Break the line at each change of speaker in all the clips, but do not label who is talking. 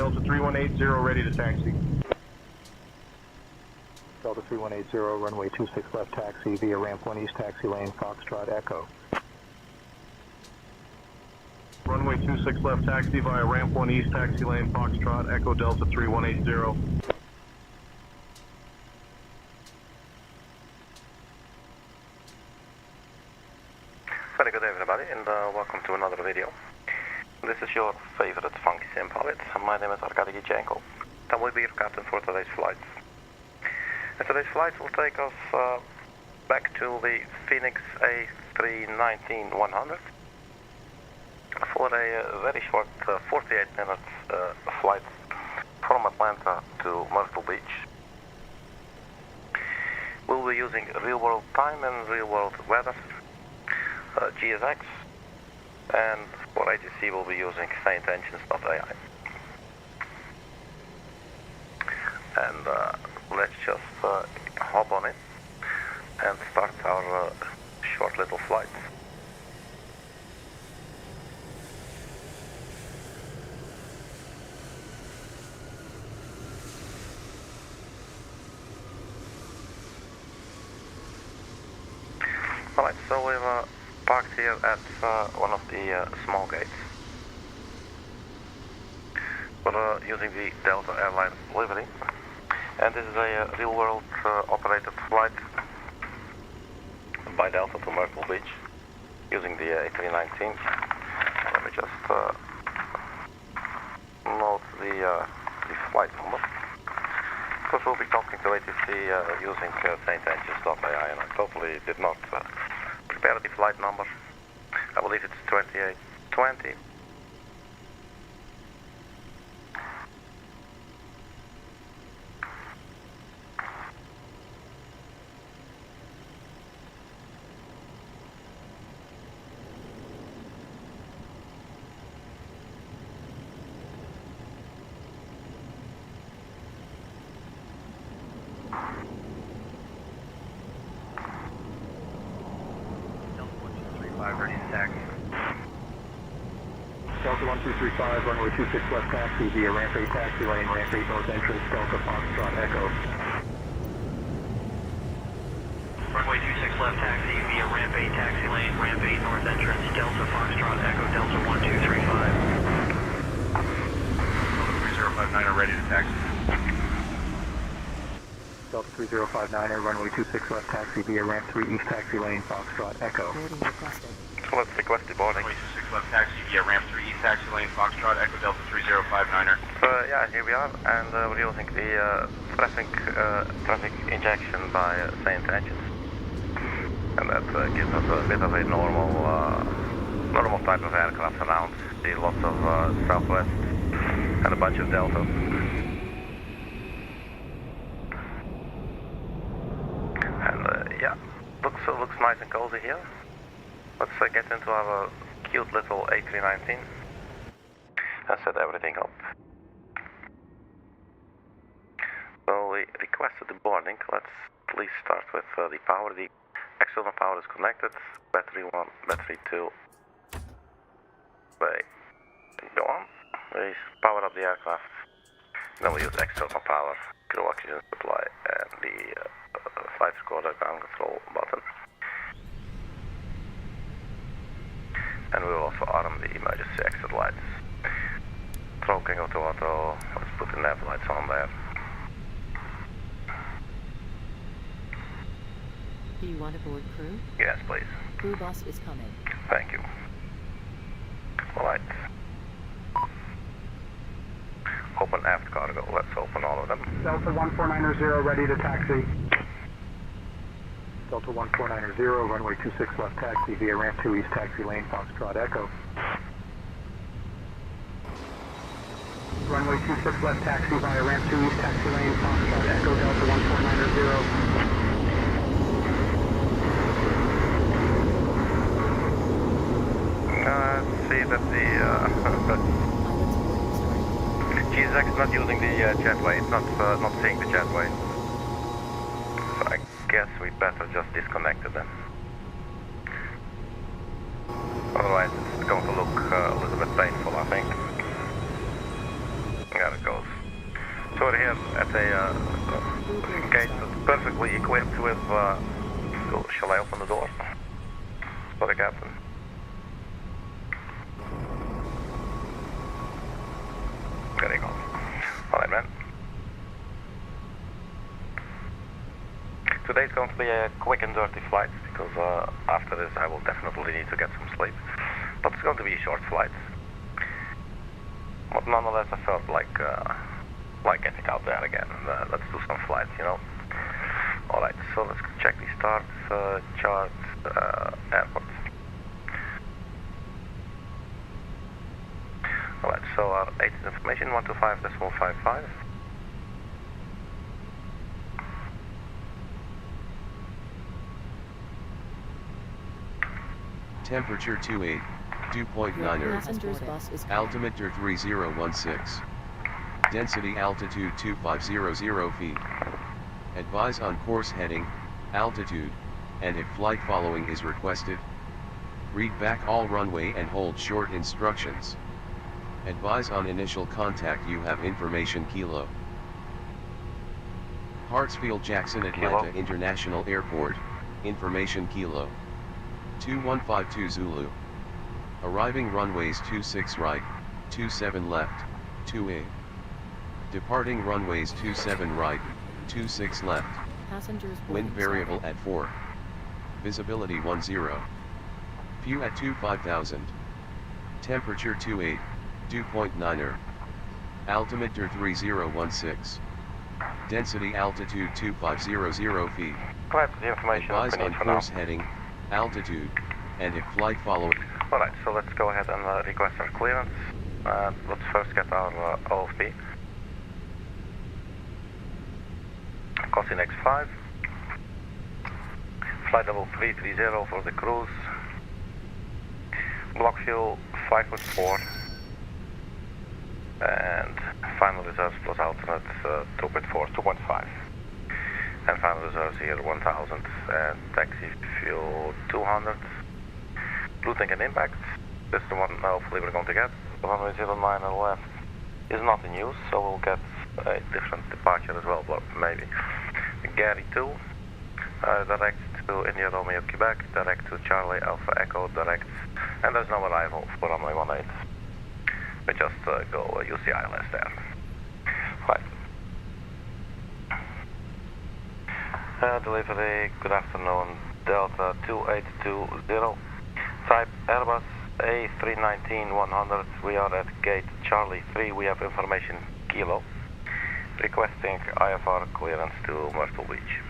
Delta 3180 ready to taxi.
Delta 3180, runway 26 left taxi via ramp 1 east taxi lane, Foxtrot Echo.
Runway 26 left taxi via ramp 1 east taxi lane, Foxtrot Echo Delta 3180.
Very good day everybody, and welcome to another video. This is your favorite funky sim pilot. My name is Arkady Gidzenko. I will be your captain for today's flights. And today's flights will take us back to the Phoenix A319-100 for a very short 48 minutes flight from Atlanta to Myrtle Beach. We'll be using real-world time and real-world weather, GSX, and for ATC we'll be using SaintEngines.ai. And let's just hop on it and start our short little flight. Alright, so we've parked here at one of the small gates. We're using the Delta Airline livery, and this is a real-world operated flight by Delta to Myrtle Beach using the A319. Let me just note the flight number, because we'll be talking to ATC using SaintEngines.ai, and I totally did not prepare the flight number. I believe it's 2820.
Ready to taxi.
Delta 1235, runway 26 left taxi via ramp 8 taxi lane, ramp 8 north entrance, Delta Foxtrot Echo.
Runway 26 left taxi via ramp 8 taxi lane, ramp 8 north entrance, Delta Foxtrot Echo, Delta 1235.
3059 ready to taxi.
Delta 3059, runway 26 left taxi via ramp 3 east taxi lane, Foxtrot Echo.
So let's request the boarding.
Runway 26 left taxi via ramp 3 east taxi lane, Foxtrot Echo Delta 3059er.
So yeah, here we are, and we're using the traffic injection by SaintEngines, and that gives us a bit of a normal type of aircraft around. See lots of Southwest and a bunch of Deltas. And yeah, looks nice and cozy here. Let's get into our cute little A319 and set everything up. So we requested the boarding. Let's please start with the power. The external power is connected. Battery 1, battery 2. Wait, go on. We power up the aircraft. Then we use external power, crew oxygen supply, and the flight recorder ground control button. And we will also arm the emergency exit lights. Throttling auto, let's put the nav lights on there.
Do you want to board crew?
Yes, please.
Crew bus is coming.
Thank you. Alright. Open aft cargo. Let's open all of them.
Delta 1490, ready to taxi. Delta 1490, runway 26 left taxi via ramp 2 east taxi lane, Foxtrot Echo. Runway 26 left taxi via ramp 2 east taxi lane, Foxtrot Echo, Delta 1490.
See that the GSX is not using the jetway. It's not seeing the jetway. So I guess we better just disconnect it then. Otherwise it's going to look a little bit painful, I think. Gotta So we're here at a gate that's perfectly equipped with, shall I open the door? Sorry, Captain. There you go. Alright, man. Today's going to be a quick and dirty flight because after this I will definitely need to get some sleep. But it's going to be a short flight. But nonetheless, I felt like getting out there again. Let's do some flights, you know. Alright, so let's check the start chart airport. Alright, so our ATL information 125.55.
Temperature 28, dew point 9
Passenger's bus is coming.
altimeter 3016. Density altitude 2500 feet. Advise on course heading, altitude, and if flight following is requested. Read back all runway and hold short instructions. Advise on initial contact you have information Kilo. Hartsfield Jackson Atlanta
Kilo.
International Airport, information Kilo. 2152 Zulu. Arriving runways 26 right, 27 left, 2A. Departing runways 27 right, 26 left.
Passengers
Wind
boarding
variable
started.
at 4. Visibility 10. View at 25,000. Temperature 28, dew point 9. Altimeter 3016. Density altitude 2500 feet.
That's the information
Advise
we need
on
for now.
course heading, altitude, and if flight following.
Alright, so let's go ahead and request our clearance. Let's first get our OFP. Cossin X5. Flight level 330 for the cruise. Block fuel 5.4. And final reserves plus alternate 2.4, 2.5. And final reserves here 1000 and taxi fuel 200. Routing and impact. This is the one hopefully we're going to get. The runway 09 on the left is not in use, so we'll get a different departure as well, but maybe. Gary 2, direct to India Romeo Quebec, direct to Charlie Alpha Echo, direct, and there's no arrival for runway 18. We just go UCI less there. Right. Delivery, good afternoon, Delta 2820, type Airbus A319-100, we are at gate Charlie 3, we have information Kilo, requesting IFR clearance to Myrtle Beach.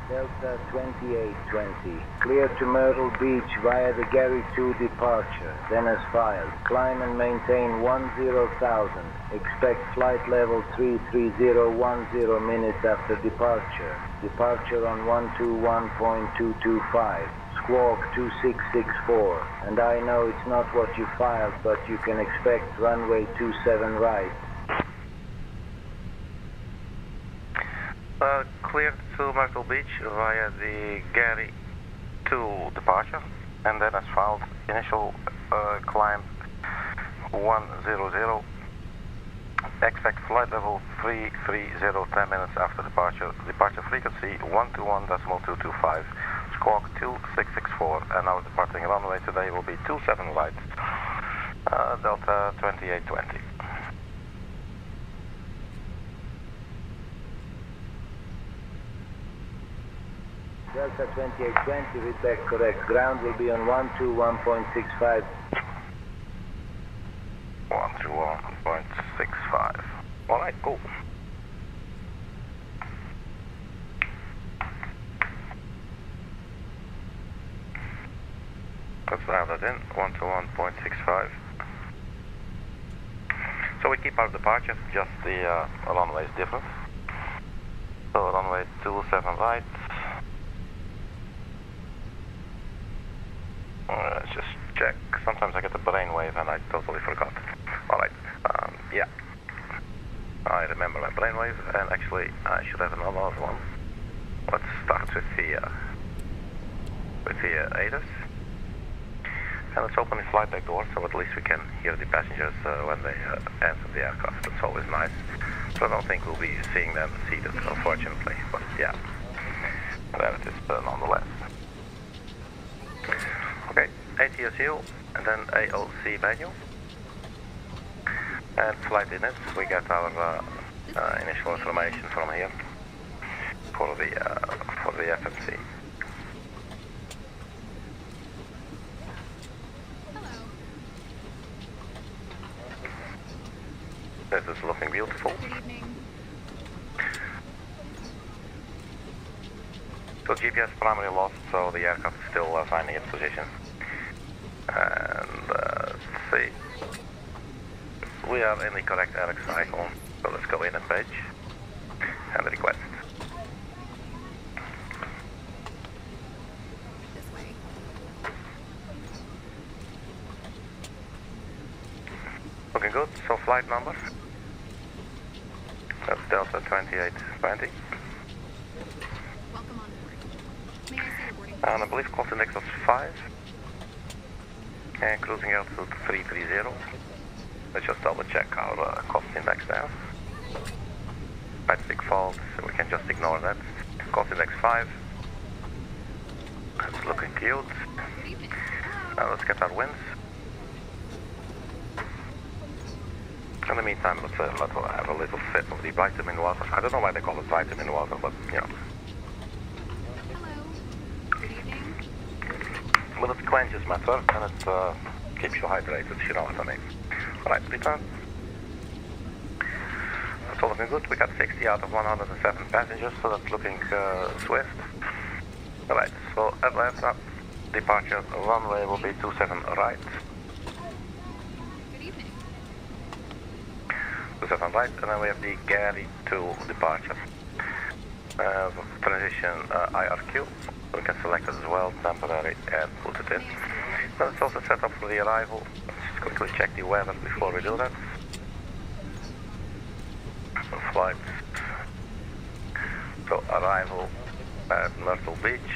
Delta 2820, clear to Myrtle Beach via the Gary 2 departure, then as filed. Climb and maintain 10,000. Expect flight level 33010 minutes after departure. Departure on 121.225. Squawk 2664. And I know it's not what you filed, but you can expect runway 27 right.
Cleared to Myrtle Beach via the Gary 2 departure, and then as filed, initial climb 100, expect flight level 330 10 minutes after departure, departure frequency 121.225, squawk 2664, and our departing runway today will be 27 right, Delta 2820.
Delta 2820, read back correct. Ground will be on 121.65.
121.65. Alright, cool. Let's have that in, 121.65. So we keep our departure, just the runway is different. So runway 27 right. Let's just check. Sometimes I get a bit brainwave and I totally forgot. Alright, yeah. I remember my brainwave, and actually I should have another one. Let's start with the ADAS. And let's open the flight deck door so at least we can hear the passengers when they enter the aircraft. That's always nice. So I don't think we'll be seeing them seated, unfortunately. But yeah, there it is nonetheless. Okay, ATSU and then AOC menu. And flight init, we get our initial information from here for the FMC. This is looking beautiful.
Good evening.
So GPS primary lost, so the aircraft is still finding its position. And let's see. We are in the correct RX cycle, so let's go in and page and request.
This way.
Looking good. So flight number. That's Delta 2820.
Welcome on board. May I see your boarding
And I believe cost index was 5. And cruising altitude 330. Let's just double check our cost index there. Big fault, so we can just ignore that. Cost index 5. That's looking cute.
Good evening.
Now let's get our winds. In the meantime, let's have a little sip of the vitamin water. I don't know why they call it vitamin water, but you know.
Hello. Good evening.
Well, it quenches my thirst and it keeps you hydrated, you know what I mean. Alright, return. That's all looking good. We got 60 out of 107 passengers, so that's looking swift. Alright, so Atlanta, departure runway will be 27 right.
Good evening.
27 right, and then we have the Gary to departure. Transition IRQ. We can select it as well, temporary, and put it in. Now let's also set up for the arrival. Let's just quickly check the weather before we do that. Flight. So arrival at Myrtle Beach.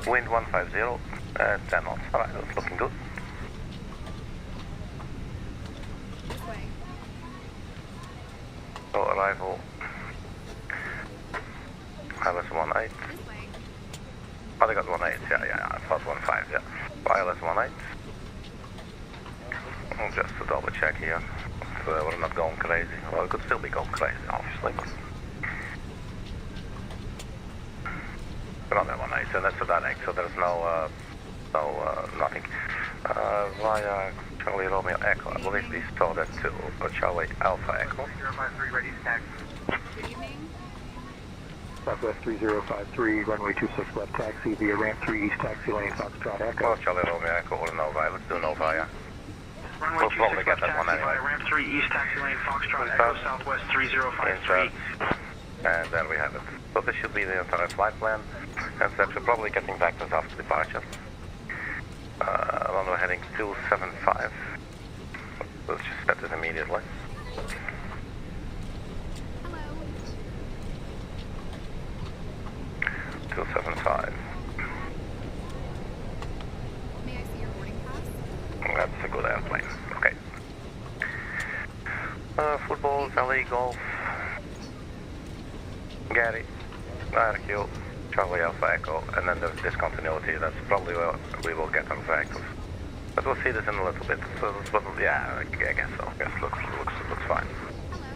Wind 150 at 10 knots. Alright, that's looking good.
This way.
So arrival. ILS 18.
This way.
Oh, they got 18, yeah, I thought 15, yeah. ILS 18. Just to double check here. So we're not going crazy. Well, it could still be going crazy, obviously, but we're on that 18, and that's a direct, so there's nothing. Via Charlie Romeo Echo, I believe we saw that too, or Charlie Alpha Echo.
053, ready to taxi.
Good evening.
Southwest 3053, runway 26 left taxi via ramp 3 east taxi lane, Foxtrot Echo.
Well, Charlie Romeo Echo or Nova, let's do Nova, yeah.
Runway
We'll probably
26
get
left
that one
taxi
anyway.
via ramp 3 east taxi lane, Foxtrot
Insert.
Echo, Southwest 3053.
And there we have it. So this should be the entire flight plan. And steps, we're probably getting vectors after departure. Runway heading 275. Let's just set it immediately.
Hello.
275.
May I see your boarding pass?
That's a good airplane. Okay. Football, Valley, Golf, Gary, RQ, Charlie Alpha Echo, and then there's discontinuity. That's probably where we will get our vectors. But we'll see this in a little bit. So, but yeah, I guess so. I guess looks fine.
Hello.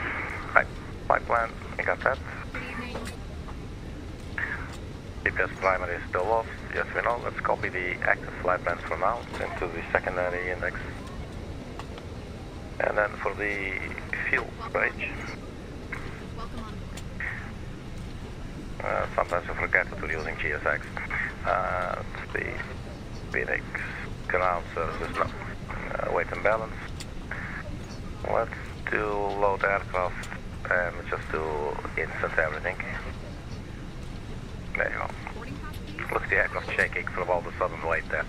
Right, flight plan, we got that.
Good evening.
GPS primary is still off. Yes, we know. Let's copy the active flight plan for now into the secondary index. And then for the fuel page.
Welcome on board.
Sometimes I forget that we're using GSX. It's the Phoenix ground services, no. Weight and balance. Let's do load aircraft and just do instant everything. There you go.
Boarding pass, please.
Look at the aircraft shaking from all the sudden weight there.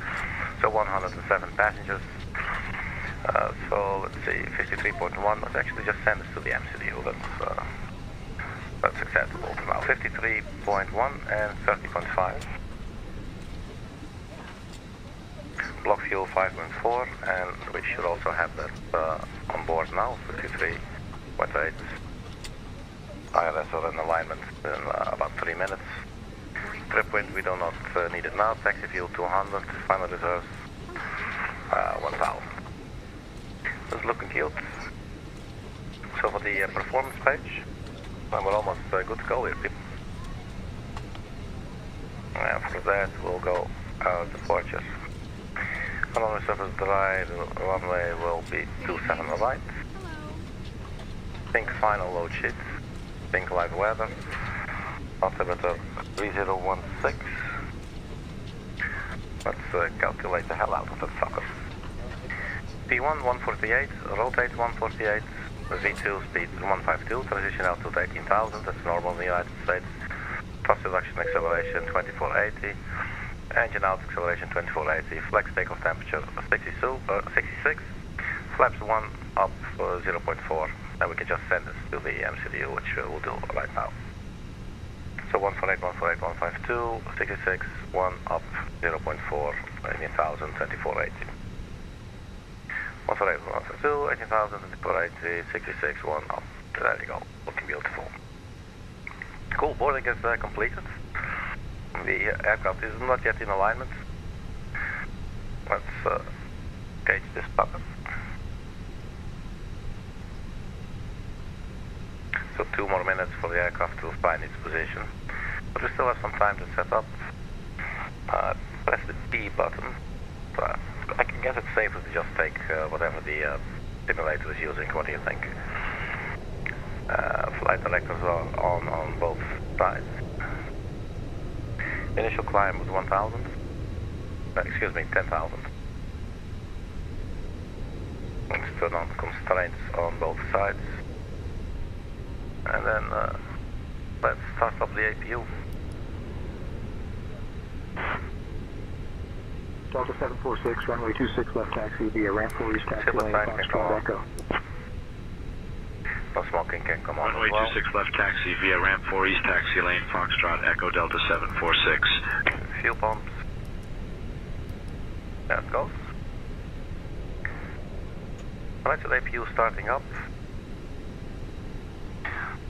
So 107 passengers. So let's see, 53.1. Let's actually just send this to the MCDU. That's acceptable for now. 53.1 and 30.5. Block fuel 5.4, and we should also have that on board now. 53.8. ILS are in alignment in about 3 minutes. Trip wind, we do not need it now. Taxi fuel 200. Final reserves 1000. It's looking cute. So for the performance page, we're almost good to go here, people. After that, we'll go out departure. On surface dry, the runway will be 27 right. Pink final load sheet. Pink live weather. Altimeter 3016. Let's calculate the hell out of that sucker. P1 148, rotate 148, V2 speed 152, transition altitude 18,000, that's normal in the United States. Thrust reduction acceleration 2480, engine out acceleration 2480, flex takeoff temperature 66, flaps 1 up 0.4, and we can just send this to the MCDU, which we'll do right now. So 148, 148, 152, 66, 1 up 0.4, 18,000, 2480. 148, 152, 18,000, 2480, 66, 1 up. There you go. Looking beautiful. Cool, boarding is completed. The aircraft is not yet in alignment. Let's gauge this puppet. So 2 more minutes for the aircraft to find its position. But we still have some time to set up. Press the B button. I can guess it's safer to just take whatever the simulator is using. What do you think? Flight directors are on both sides. Initial climb was 1,000. Excuse me, 10,000. Let's turn on constraints on both sides. And then let's start up the APU.
Delta 746, runway 26 left taxi via ramp 4 east taxi lane, Foxtrot Echo.
No smoking can come on.
Runway 26 left taxi via ramp 4 east taxi lane, Foxtrot Echo Delta 746.
Fuel pumps. There it goes. Alright, so the APU starting up.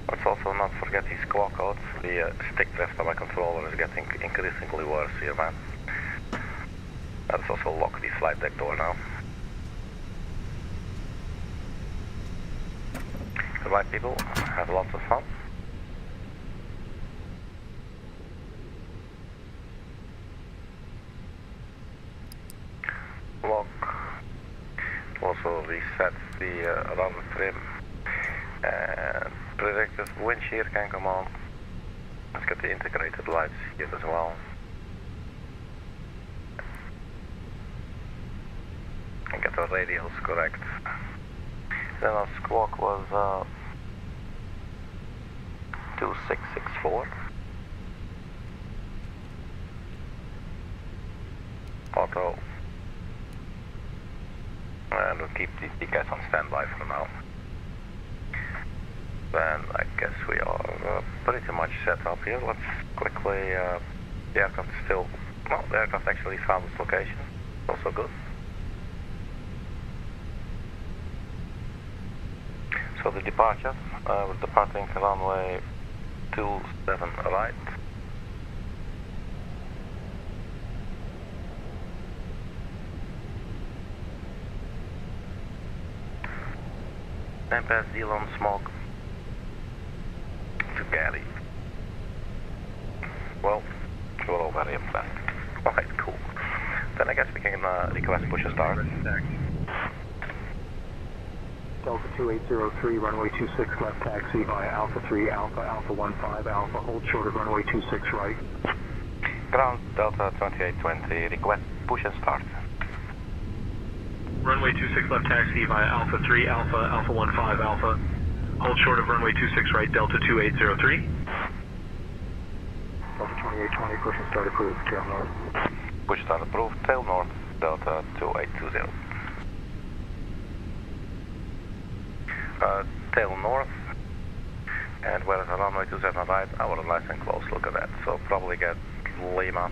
Let's also not forget these squawk codes. The stick drift on my controller is getting increasingly worse here, man. Let's also lock the flight deck door now. Goodbye, people. Have lots of fun. Lock. Also reset the rudder trim. And predictive wind shear can come on. Let's get the integrated lights here as well. And get the radials correct. Then our squawk was 2664. Auto. And we'll keep the guys on standby for now. Then I guess we are pretty much set up here. Let's quickly, the aircraft still, no, the aircraft actually found its location. Also good. So the departure, we're departing runway 27 right. Then pass Elon smoke to Gary. Well, we're all very impressed. Alright, cool. Then I guess we can request push a start.
Delta 2803, runway 26 left taxi via Alpha 3, Alpha, Alpha 15, Alpha, hold short of runway 26 right.
Ground Delta 2820, request push and start.
Runway 26 left taxi via Alpha 3, Alpha, Alpha 15, Alpha. Hold short of runway 26 right, Delta 2803.
Delta 2820, push and start approved, tail north.
Push start approved, tail north. Delta 2820. Tail north, and where is the runway 27 right? I want a nice and close look at that. So probably get Lima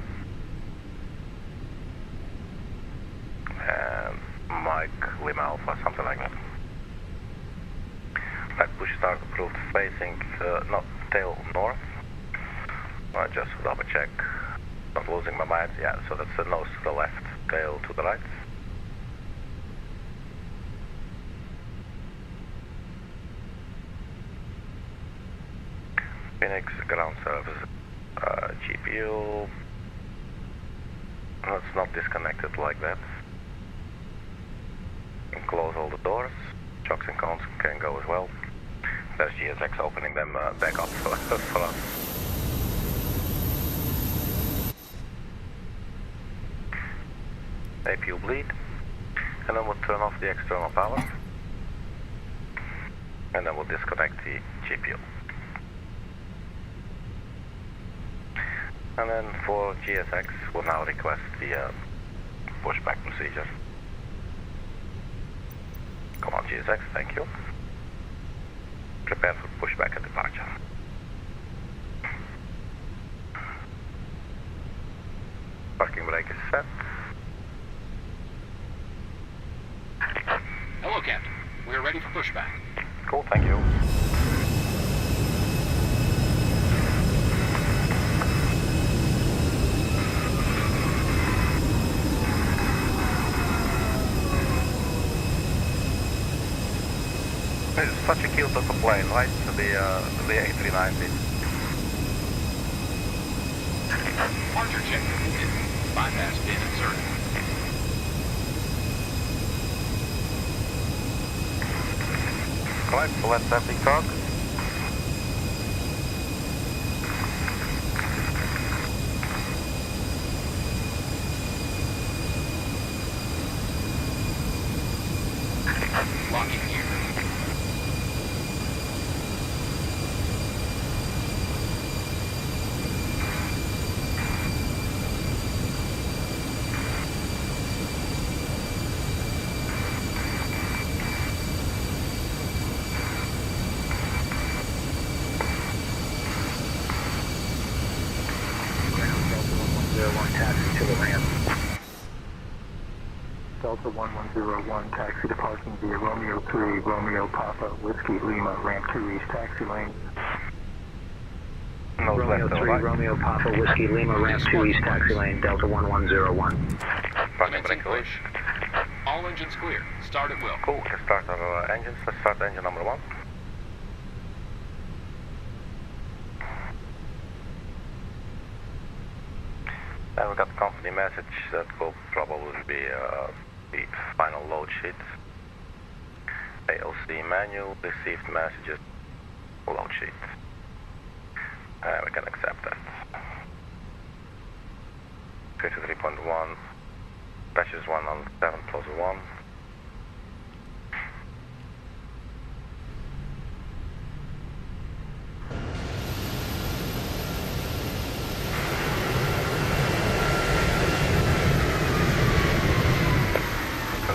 and Mike Lima Alpha, something like that. Right push start approved facing not tail north. I just double check, not losing my mind. Yeah, so that's the nose to the left, tail to the right. Phoenix ground service GPU. It's not disconnected like that. And close all the doors. Chocks and cones can go as well. There's GSX opening them back up for us. APU bleed, and then we'll turn off the external power, and then we'll disconnect the GPU. And then for GSX, we'll now request the pushback procedure. Come on, GSX, thank you. Prepare for pushback at departure. Parking brake is set.
Hello, Captain. We are ready for pushback.
Cool, thank you. It's such a cute little plane, right? The A319.
Departure check completed. Bypass pin inserted.
Right, so let's have the talk.
Locking gear.
Taxi to the ramp. Delta 1101, taxi to parking via Romeo 3, Romeo Papa, Whiskey Lima, ramp 2 east taxi lane.
No
Romeo
left
3,
right.
Romeo Papa, Whiskey Lima, ramp 2 east taxi lane, Delta 1101.
Parking
Commencing
brake release.
push. All engines clear. Start at will.
Cool, let's start our engines. Let's start engine number 1. And we got the company message that will probably be the final load sheet. ALC manual, received messages, load sheet. And we can accept that. 53.1, pressures 1 on 7 plus 1.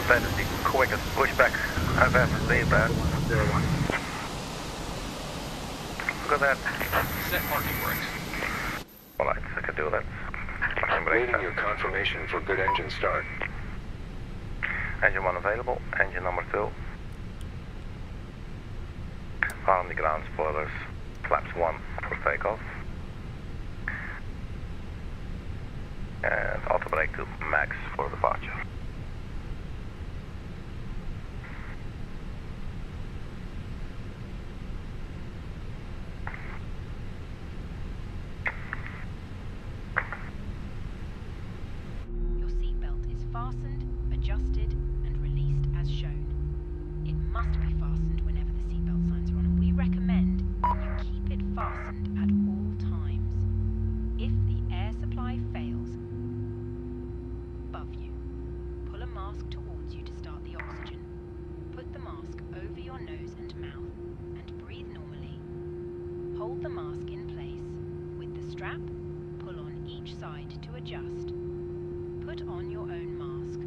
That is the quickest pushback I've ever seen, man. Look at that.
Set parking brakes.
Alright, I can do that. Parking brake
Waiting your confirmation for good engine start.
Engine 1 available, engine number 2. Arm the ground spoilers, flaps 1 for takeoff. And auto brake to max for departure.
Your seatbelt is fastened, adjusted, and released as shown. It must be fastened whenever the seatbelt signs are on, and we recommend you keep it fastened at all times. If the air supply fails above you, pull a mask towards you to start the oxygen. Put the mask over your nose and mouth and breathe normally. Hold the mask in place. With the strap, pull on each side to adjust. Put on your own mask.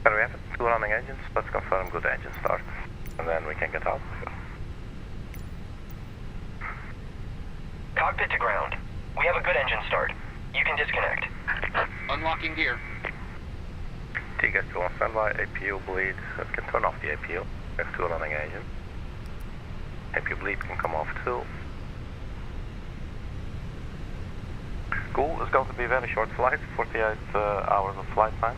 We have 2 running engines. Let's confirm good engine start, and then we can get out.
Cockpit to ground. We have a good engine start. You can disconnect.
Unlocking gear.
TGS still on standby. APU bleed. Can turn off the APU. We have 2 running engines. APU bleed can come off too. Cool. It's going to be a very short flight. 48 hours of flight time.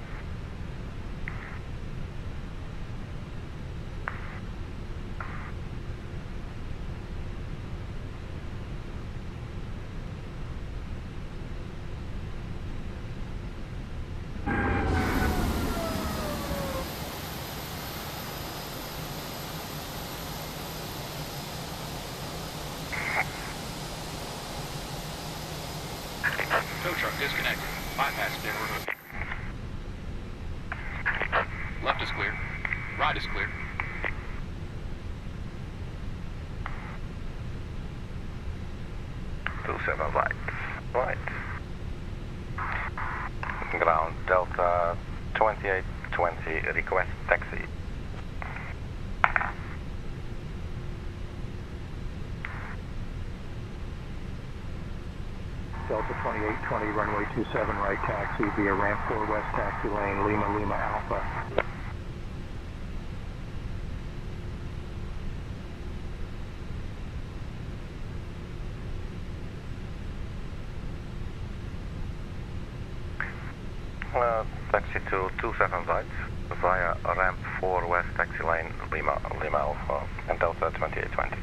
Tow truck disconnected. Bypass bin removed. Left is clear. Right is clear.
Two 7 right. Right. Ground Delta 2820. Request taxi.
Delta 2820, runway 27 right taxi via ramp 4 west taxi lane, Lima Lima Alpha.
Taxi to 27 right via ramp 4 west taxi lane, Lima Lima Alpha and Delta 2820.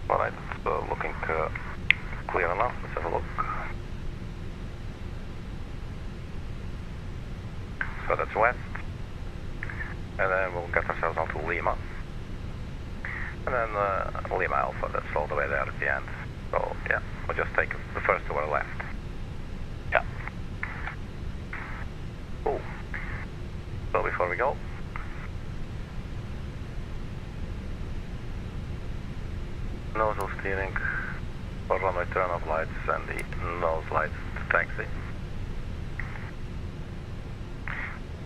Alright, it's looking clear enough. Let's have a look. So that's west. And then we'll get ourselves onto Lima. And then Lima Alpha, that's all the way there at the end. So yeah, we'll just take the first to our left. Yeah. Cool. So before we go, nozzle steering for runway turn-off lights and the nose lights to taxi.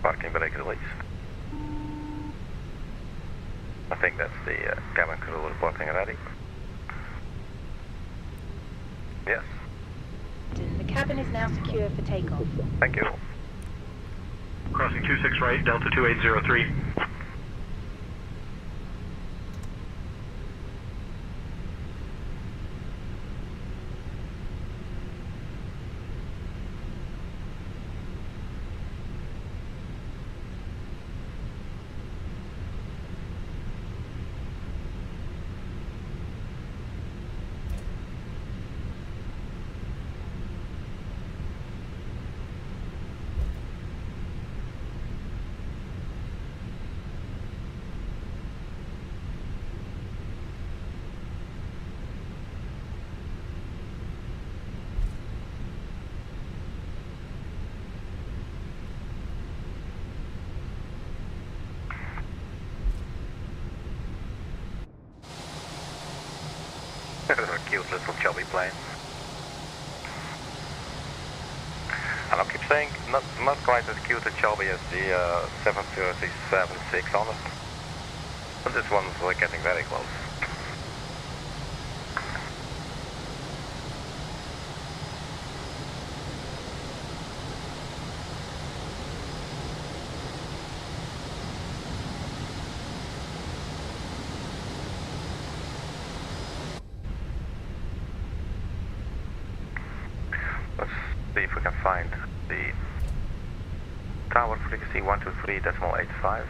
Parking brake released. I think that's the cabin crew reporting ready. Yes.
The cabin is now secure for takeoff.
Thank you.
Crossing 26 right, Delta 2803.
Cute little chubby plane. And I'll keep saying, not quite as cute and chubby as the 737-600. But this one's getting very close. Let's see if we can find the tower frequency 123.85.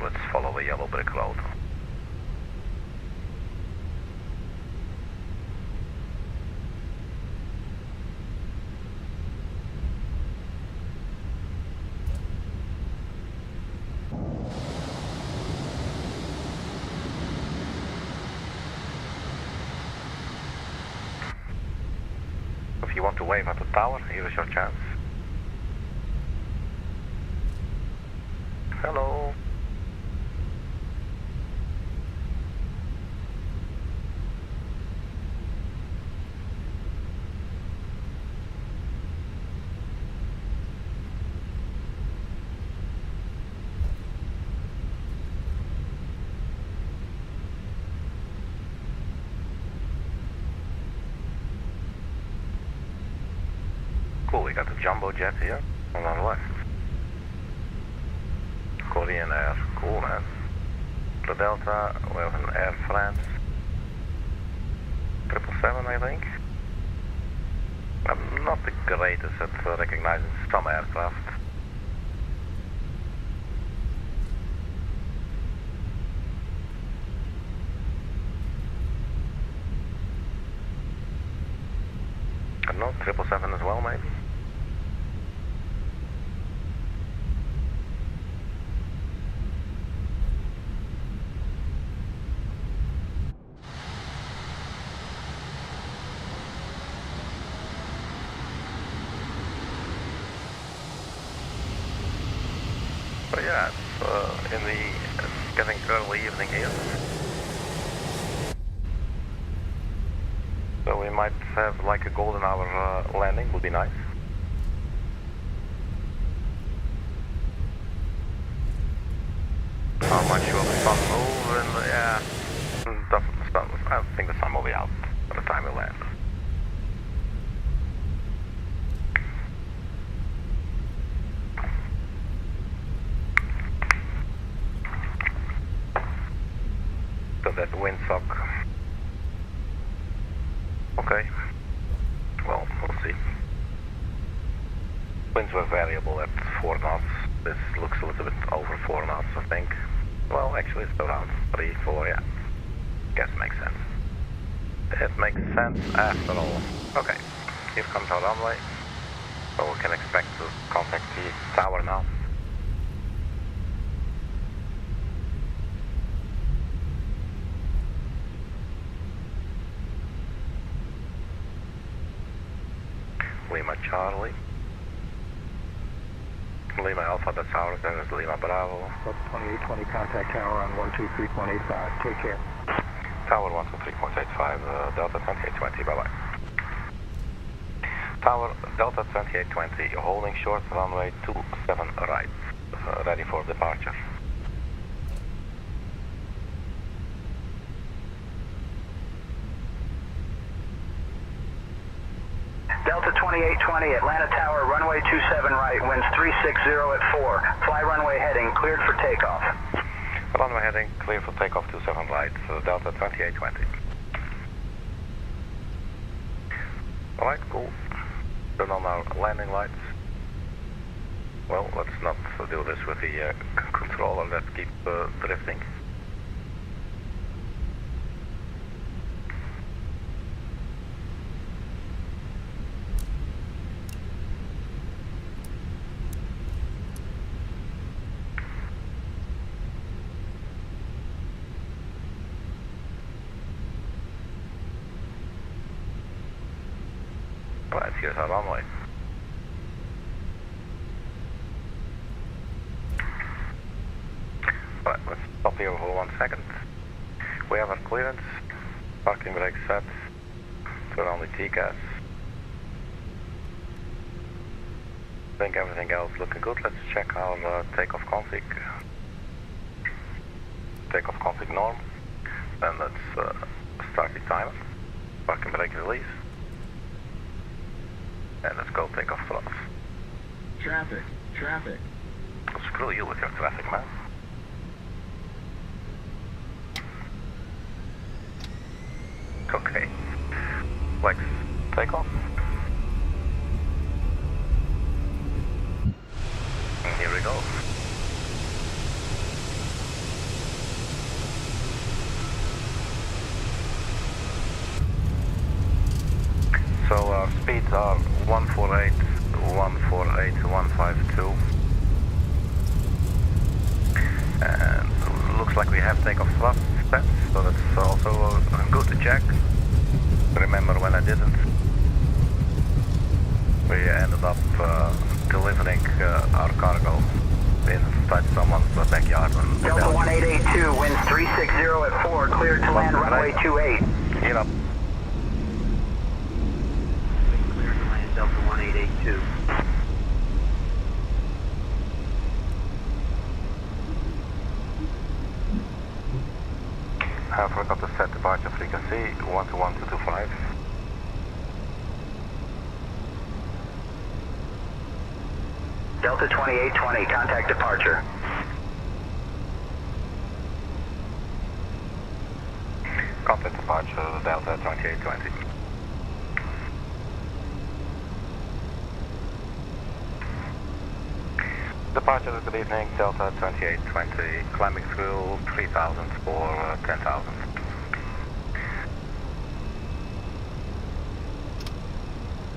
Let's follow the yellow brick road. if you want to wave at the tower, here is your chance. Hello. Cool, we got the jumbo jet here on our left. Korean Air, cool man. The Delta, we have an Air France 777 I think. I'm not the greatest at recognizing some aircraft. I don't know, 777 as well maybe? But yeah, it's getting early evening here. So we might have like a golden hour landing, would be nice. How much will the sun move? And yeah, I think the sun will be out by the time we land. So that windsock. Okay. Well, we'll see. Winds were variable at 4 knots. This looks a little bit over 4 knots, I think. Well, actually it's around 3, 4, yeah. Guess makes sense. It makes sense after all. Okay, here comes our runway. So we can expect to contact the tower now. Lima Charlie. Lima Alpha, that's ours, there is Lima Bravo.
Delta 2820, contact tower on 123.85, take care.
Tower 123.85, Delta 2820, bye-bye. Tower Delta 2820, holding short runway 27 right, ready for departure.
Delta 2820, Atlanta Tower, runway 27 right, winds 360 at 4. Fly runway heading, cleared for takeoff.
Runway heading, clear for takeoff 27 right, Delta 2820. Alright, cool. Turn on our landing lights. Well, let's not do this with the controller, let's keep drifting. Right, here's our runway. Right, let's stop here for 1 second. We have our clearance, parking brake set, turn on the TCAS. I think everything else looking good. Let's check our takeoff config. Takeoff config norm. Then let's start the timer. Parking brake release. And let's go take off thrust.
Traffic.
Well, screw you with your traffic, man. Okay. Flex, take off. And here we go. So our speeds are 148, 148, 152. And looks like we have takeoff thrust set, so that's also good to check. Remember when I didn't. We ended up delivering our cargo inside someone's backyard.
Delta 1882, winds 360 at 4, cleared to land runway 28.
Get up.
Cleared to land Delta 1882.
I forgot to set departure frequency 121-225.
Delta 2820, contact departure.
Contact departure Delta 2820. Departure, good evening, Delta 2820, climbing through 3000 for 10,000.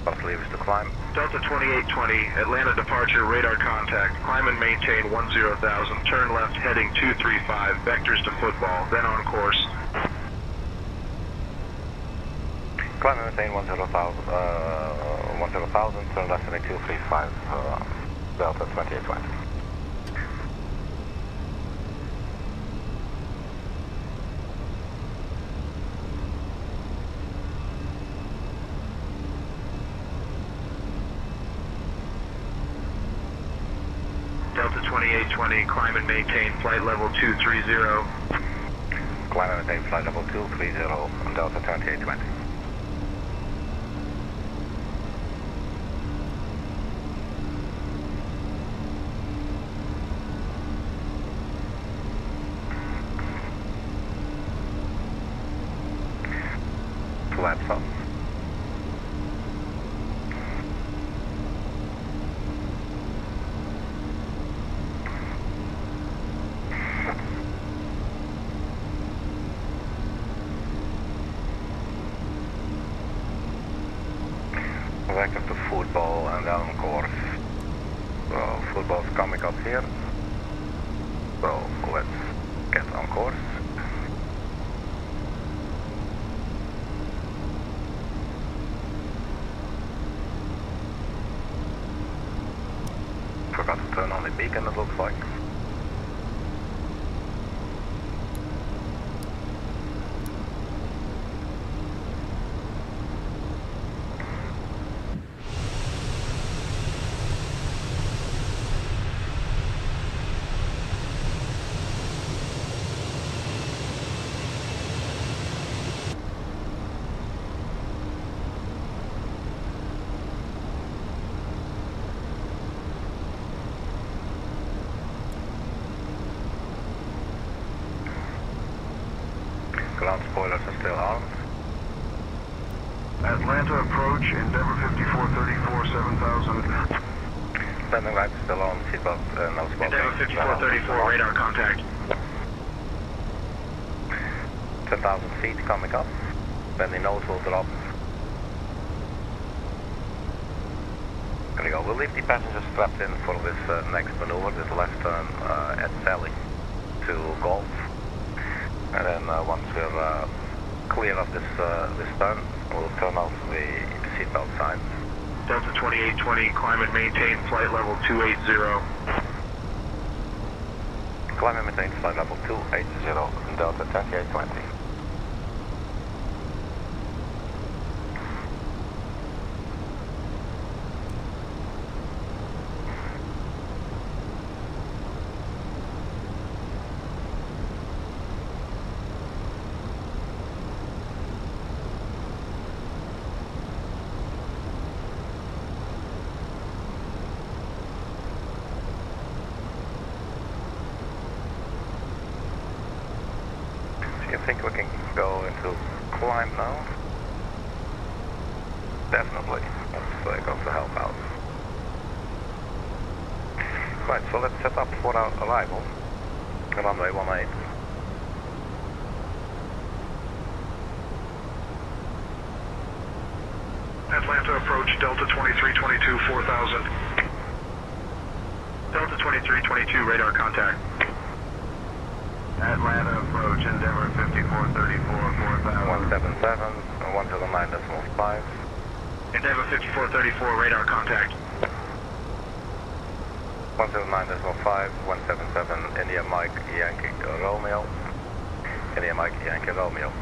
Bus levers to climb.
Delta 2820, Atlanta departure, radar contact, climb and maintain 10,000, turn left heading 235, vectors to football, then on course.
Climb and maintain 10,000, turn left heading 235, Delta 2820.
Delta 2820, climb and maintain flight level 230.
Climb and maintain flight level 230, Delta 2820. Flaps up. Vector to football and down on course. So football's coming up here. So let's get on course. Forgot to turn on the beacon, it looks like. Ground spoilers are still armed.
Atlanta approach, Endeavour 5434, 7000.
Standing right still on, seatbelt, no spot.
Endeavour 5434, radar contact.
10,000 feet coming up, then the nose will drop. There we go, we'll leave the passengers strapped in for this next maneuver, this left turn at Sally to Golf. And then once we're clear of this turn, we'll turn off the seatbelt signs.
Delta 2820, climb and maintain flight level 280.
Climb and maintain flight level 280, Delta 2820. I think we can go into climb now. Definitely. Let's go to help out. Right, so let's set up for our arrival. Runway 18.
Atlanta approach, Delta 2322, 4000. Delta 2322, radar contact.
Atlanta approach, Endeavour 5434, 4000.
177, 109.5.
Endeavor 5434, radar contact.
109.5, 177, India Mike Yankee Romeo. India Mike Yankee Romeo.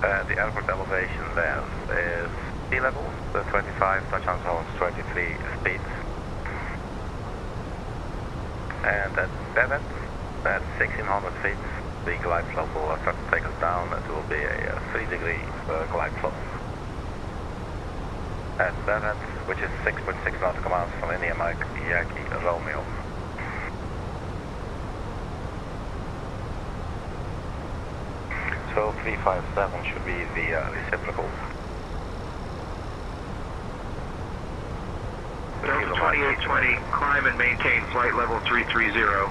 The airport elevation there is sea level, the 25, touchdown zones 23 speeds. And at Bevett, at 1600 feet, the glide slope will start to take us down. It will be a 3-degree glide slope. At Bevett, which is 6.6 nautical miles from India Mike Yankee Romeo. So 357 should be the reciprocal.
Delta 2820, climb and maintain flight level 330.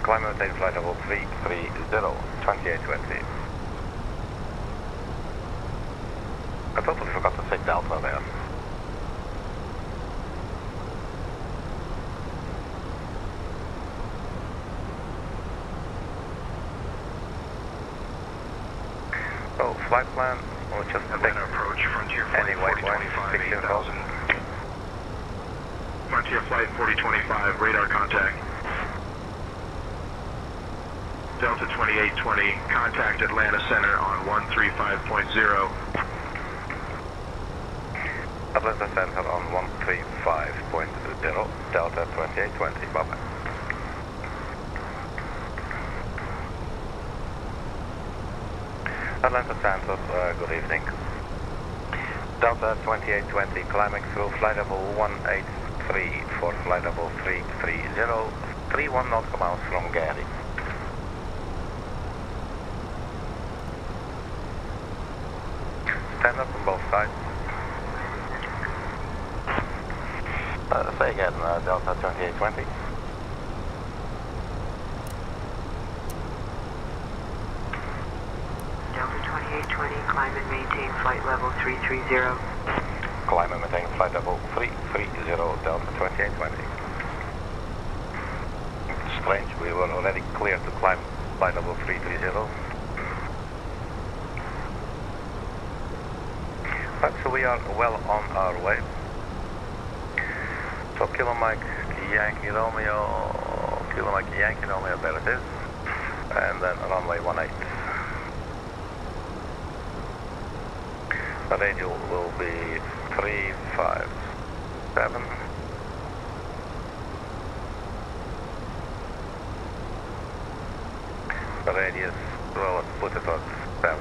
Climb and maintain flight level 330, 2820. I totally forgot to say Delta there. So flight plan, we'll just take
approach, Frontier Flight
any white line,
8000. Frontier Flight 4025, radar contact. Delta 2820, contact Atlanta Center on 135.0.
Atlanta Center on 135.0, Delta 2820, bye-bye. Atlanta Center, good evening. Delta 2820, climbing through flight level 183 for flight level 330, 31 nautical miles from Gary. Stand up on both sides. Say again, Delta 2820.
Delta 2820, climb and maintain flight level 330.
Climb and maintain flight level 330, Delta 2820. Strange, we were already clear to climb flight level 330. Right, so we are well on our way. So Kilo Mike Yankee Romeo, Kilo Mike Yankee Romeo, there it is. And then runway 18. The radial will be 357. The radius, well, let's put it at 7.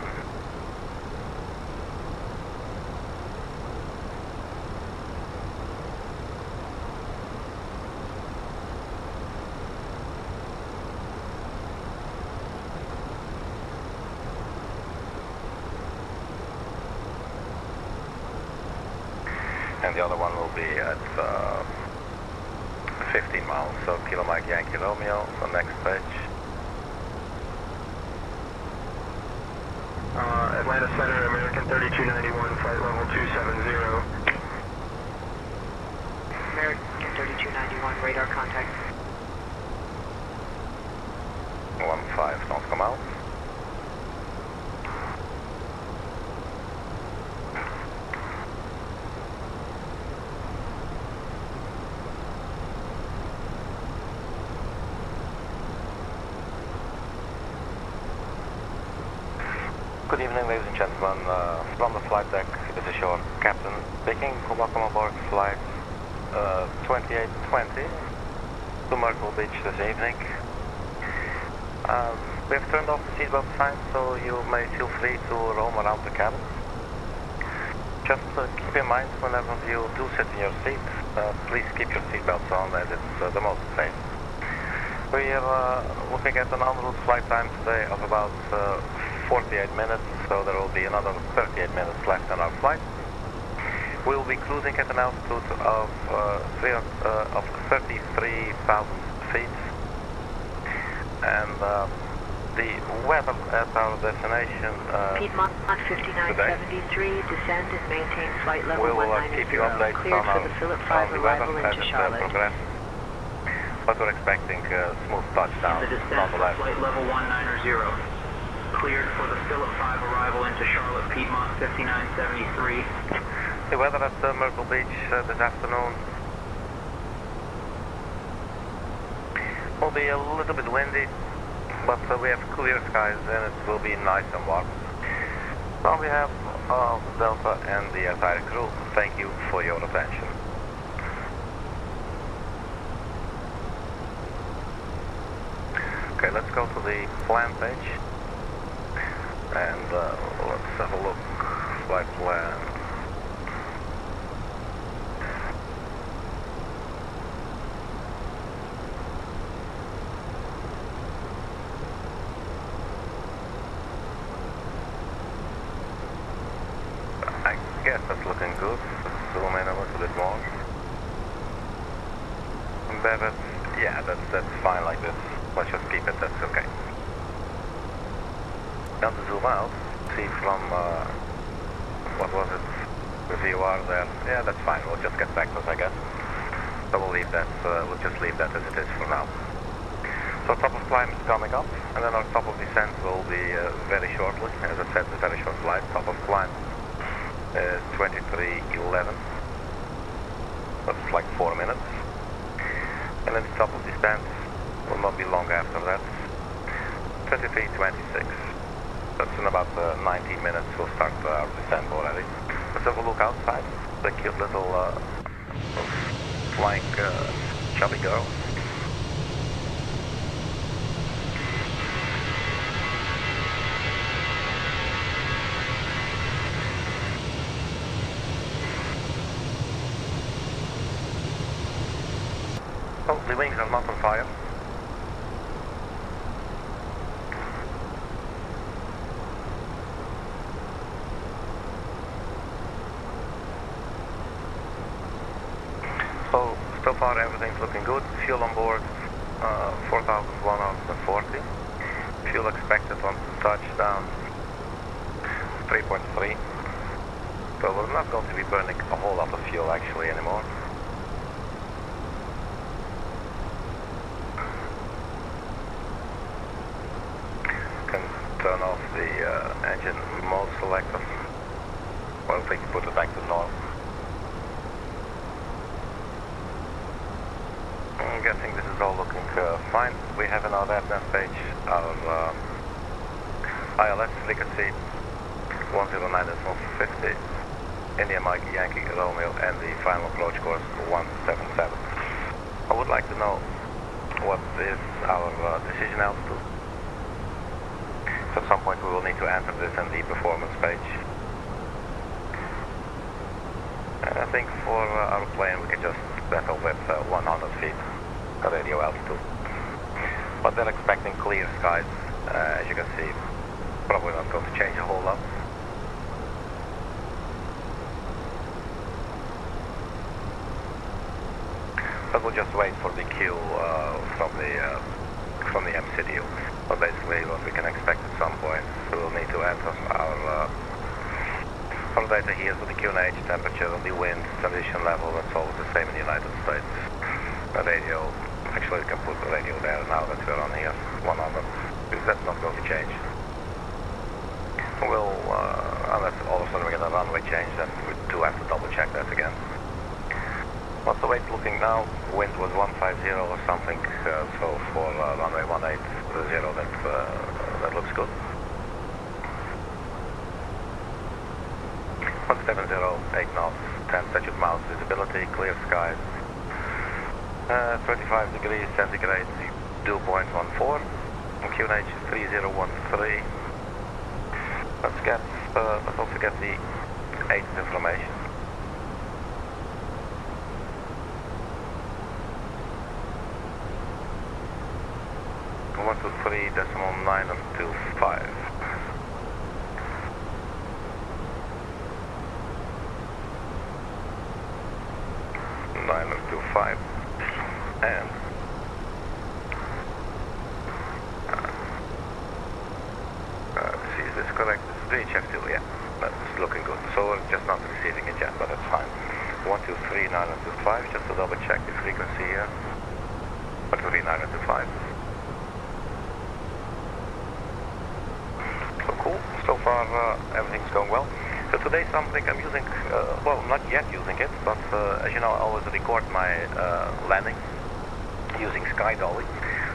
And the other one will be at 15 miles, so Kilo Mike Yankee Romeo, so next page.
Atlanta Center, American 3291, flight level 270.
American 3291, radar contact.
15, don't come out. Good evening, ladies and gentlemen. From the flight deck, this is your captain speaking. Welcome aboard flight 2820 to Myrtle Beach this evening. We have turned off the seatbelt sign, so you may feel free to roam around the cabin. Just keep in mind, whenever you do sit in your seat, please keep your seatbelts on, as it's the most safe. We are looking at an en route flight time today of about 48 minutes, so there will be another 38 minutes left on our flight. We will be cruising at an altitude of 33,000 feet, and the weather at our destination
Piedmont 5973, descend and maintain flight level
we will
190,
keep you updated
cleared
on
for the Philip 5
the weather
arrival
as
into
it
Charlotte.
progresses. But we're expecting a smooth touchdown,
The descent
nonetheless.
flight level 190. Cleared for the Philip 5 arrival into Charlotte, Piedmont 5973.
The weather at Myrtle Beach this afternoon will be a little bit windy, but we have clear skies and it will be nice and warm. On behalf of Delta and the entire crew, thank you for your attention. Okay, let's go to the plan page and let's have a look. Flight plan. I guess that's looking good. Let's zoom in a little bit more. Better. Yeah, that's fine like this. Let's just keep it, that's okay. Now to zoom out, see from, what was it, the VOR there. Yeah, that's fine, we'll just get vectors, I guess. So we'll leave that, we'll just leave that as it is for now. So top of climb is coming up, and then our top of descent will be very shortly. As I said, it's a very short flight. Top of climb is 23:11. That's like 4 minutes. And then the top of descent will not be long after that. 23:26. That's in about 19 minutes. We'll start our descent already. Let's have a look outside. The cute little flying chubby girl. Oh, the wings are not on fire. So far everything's looking good. Fuel on board 4,140. Fuel expected on touchdown 3.3. So we're not going to be burning a whole lot of fuel actually anymore. Can turn off the engine mode selector. Well, we can put it back to normal. I'm guessing this is all looking fine. We have in our AirNav page our ILS frequency 109.50, India Mike Yankee Romeo, and the final approach course 177. I would like to know what is our decision altitude. So at some point we will need to enter this in the performance page. And I think for our plane we can just settle with 100 feet radio altitude. But they're expecting clear skies, as you can see. Probably not going to change a whole lot. But we'll just wait for the cue from the MCDU. So basically what we can expect at some point, we'll need to enter our data here with the QNH, temperature, the wind, transition level. That's always the same in the United States. The radio, actually we can put the radio there now that we're on here, 100, because that's not going to change. We'll, unless all of a sudden we get a runway change, then we do have to double check that again. What's the weight looking now? Wind was 150 or something, so for runway 180, that looks good. 170, 8 knots, 10 statute miles visibility, clear skies. 25 degrees centigrade, dew point 14, QNH 3013. Let's also get the 8th information. 123.925. And see, is this correct? This is HF2, yeah, that's looking good. So we're just not receiving it yet, but that's fine. 123.925, just to double check the frequency here. 123.925. So cool. So far everything's going well. So today something I'm using, well, not yet using it, but as you know, I always record my landings using Sky Dolly.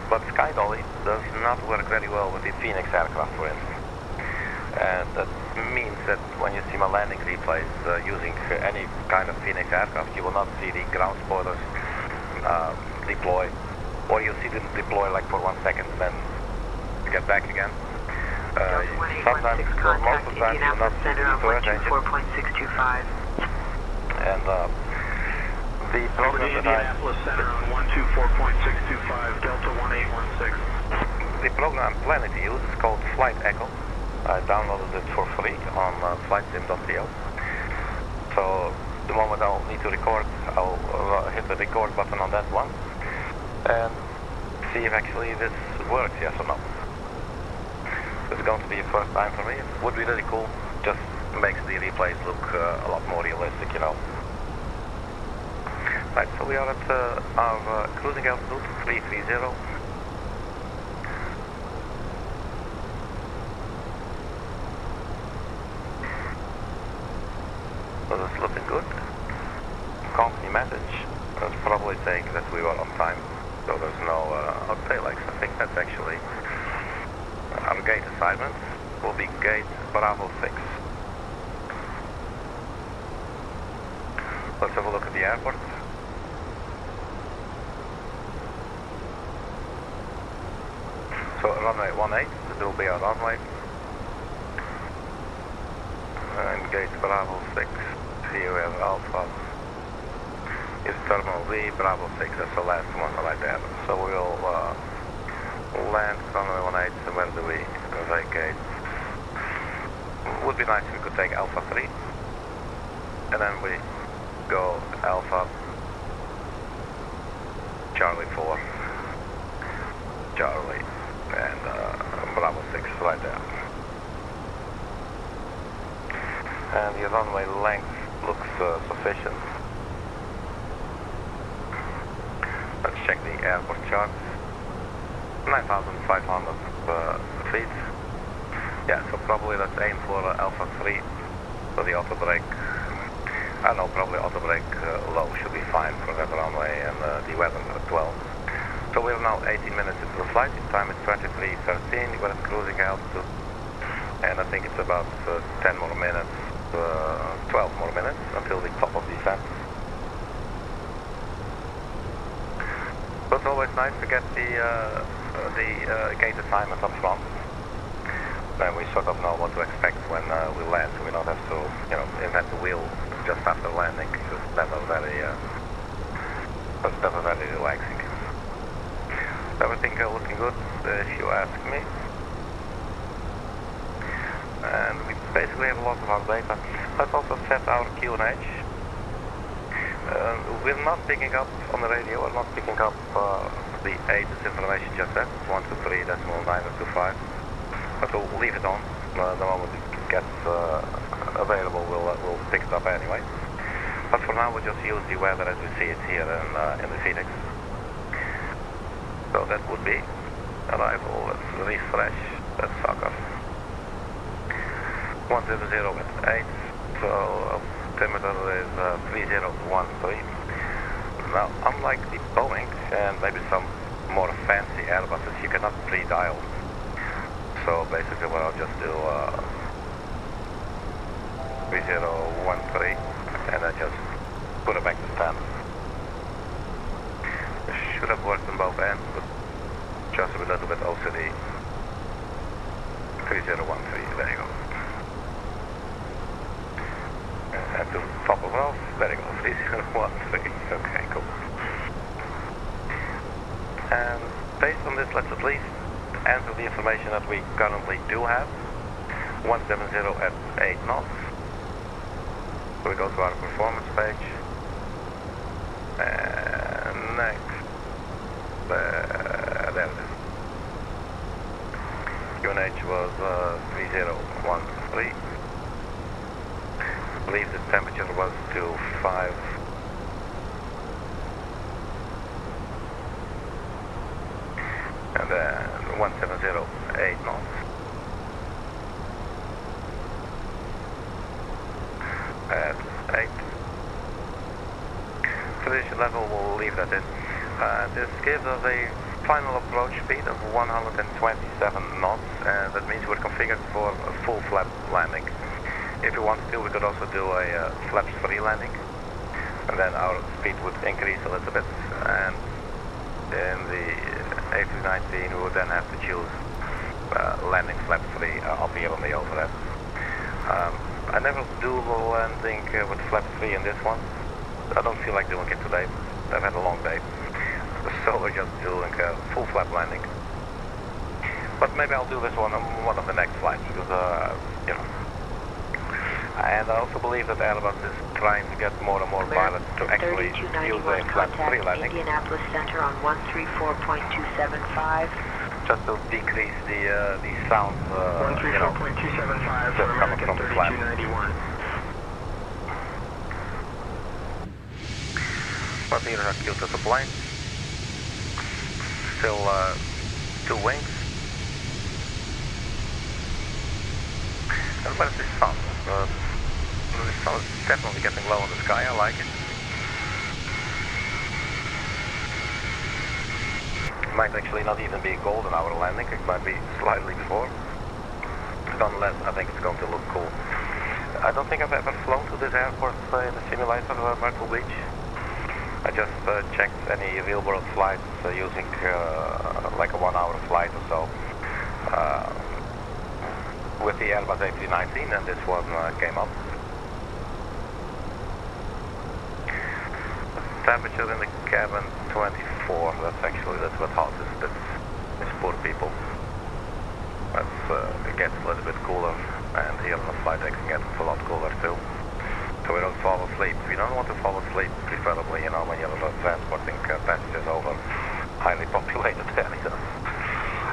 But Sky Dolly does not work very well with the Phoenix aircraft, for instance. And that means that when you see my landing replays using any kind of Phoenix aircraft, you will not see the ground spoilers deploy, or you'll see them deploy like for 1 second and then get back again. Sometimes, or most of the time, you will not see the turret engine.
4.625.
And the program that
Indianapolis Center on 124.625, Delta 1816.
The program I'm planning to use is called Flight Echo. I downloaded it for free on flightsim.co. So the moment I'll need to record, I'll hit the record button on that one and see if actually this works, yes or no. It's going to be a first time for me. It would be really cool. Just makes the replays look a lot more realistic, you know. Right, so we are at our cruising altitude 330. So this is looking good. Company message. That's probably saying that we were on time. So there's no taillights. I think that's actually our gate assignment will be gate Bravo 6. Let's have a look at the airport. So runway 18, this will be our runway. And gate Bravo 6, here we have Alpha. Is Terminal V, Bravo 6, that's the last one right there. So we'll land runway 18, and where do we vacate? Would be nice if we could take Alpha 3. And then we go Alpha, Charlie 4, Charlie, and Bravo 6 right there. And the runway length looks sufficient. Let's check the airport charts. 9,500 feet. Yeah, so probably let's aim for Alpha 3 for the auto brake. I know probably auto brake low should be fine for that runway and the weather at 12. So we're now 18 minutes into the flight. The time is 23:13. We're at cruising altitude. And I think it's about 10 more minutes, 12 more minutes until the top of descent. But it's always nice to get the gate assignment up front. Then we sort of know what to expect when we land, so we don't have to, you know, invent the wheel just after landing. It's never very relaxing. Everything looking good, if you ask me. And we basically have a lot of our data. Let's also set our QNH. We're not picking up on the radio, we're not picking up the ATIS information just yet, 123.925. But we'll leave it on. The moment it gets available, we'll pick it up anyway. But for now, we'll just use the weather as we see it here in the Phoenix. So that would be arrival. Let's refresh that sucker. 100 at 8. So altimeter is 3013. Now, unlike the Boeing and maybe some more fancy Airbuses, you cannot pre-dial. So basically what I'll just do 3013 and then just put it back to standard. Should have worked on both ends, but just a little bit OCD. 3013, there you go. And to top of off, there you go, 3013, okay, cool. And based on this, let's at least answer the information that we currently do have. 170 at 8 knots. So we go to our performance page. And next. There it is. QNH was 3013. I believe the temperature was to 5. And then 170, 8 knots. at 8. Position level, we'll leave that in. This gives us a final approach speed of 127 knots, and that means we're configured for a full flap landing. If we wanted to, we could also do a flaps-free landing, and then our speed would increase a little bit, and in the A319 we would then have to choose landing flaps-free up here on the overhead. I never do the landing with flaps-free in this one. I don't feel like doing it today. I've had a long day. So we're just doing a full flap landing. But maybe I'll do this one on one of the next flights, because, you know. And I also believe that Airbus is trying to get more and more pilots to actually use a flaps-free landing.
Indianapolis Center on 134.275.
Just to decrease the sound, you know,
134.275
just coming from the flap.
3291.
But here are cute as a plane. Still 2 wings. And where's the sun? The sun is definitely getting low in the sky, I like it. It might actually not even be a golden hour landing, it might be slightly before. Nonetheless, I think it's going to look cool. I don't think I've ever flown to this airport in the simulator, Myrtle Beach. I just checked any real world flights using like a 1 hour flight or so with the Airbus A319, and this one came up. Temperature in the cabin 24. That's actually a bit hot. It's poor people. It gets a little bit cooler, and here on the flight deck it gets a lot cooler too. So we don't fall asleep. We don't want to fall asleep, preferably, you know, when you're transporting passengers over highly populated areas.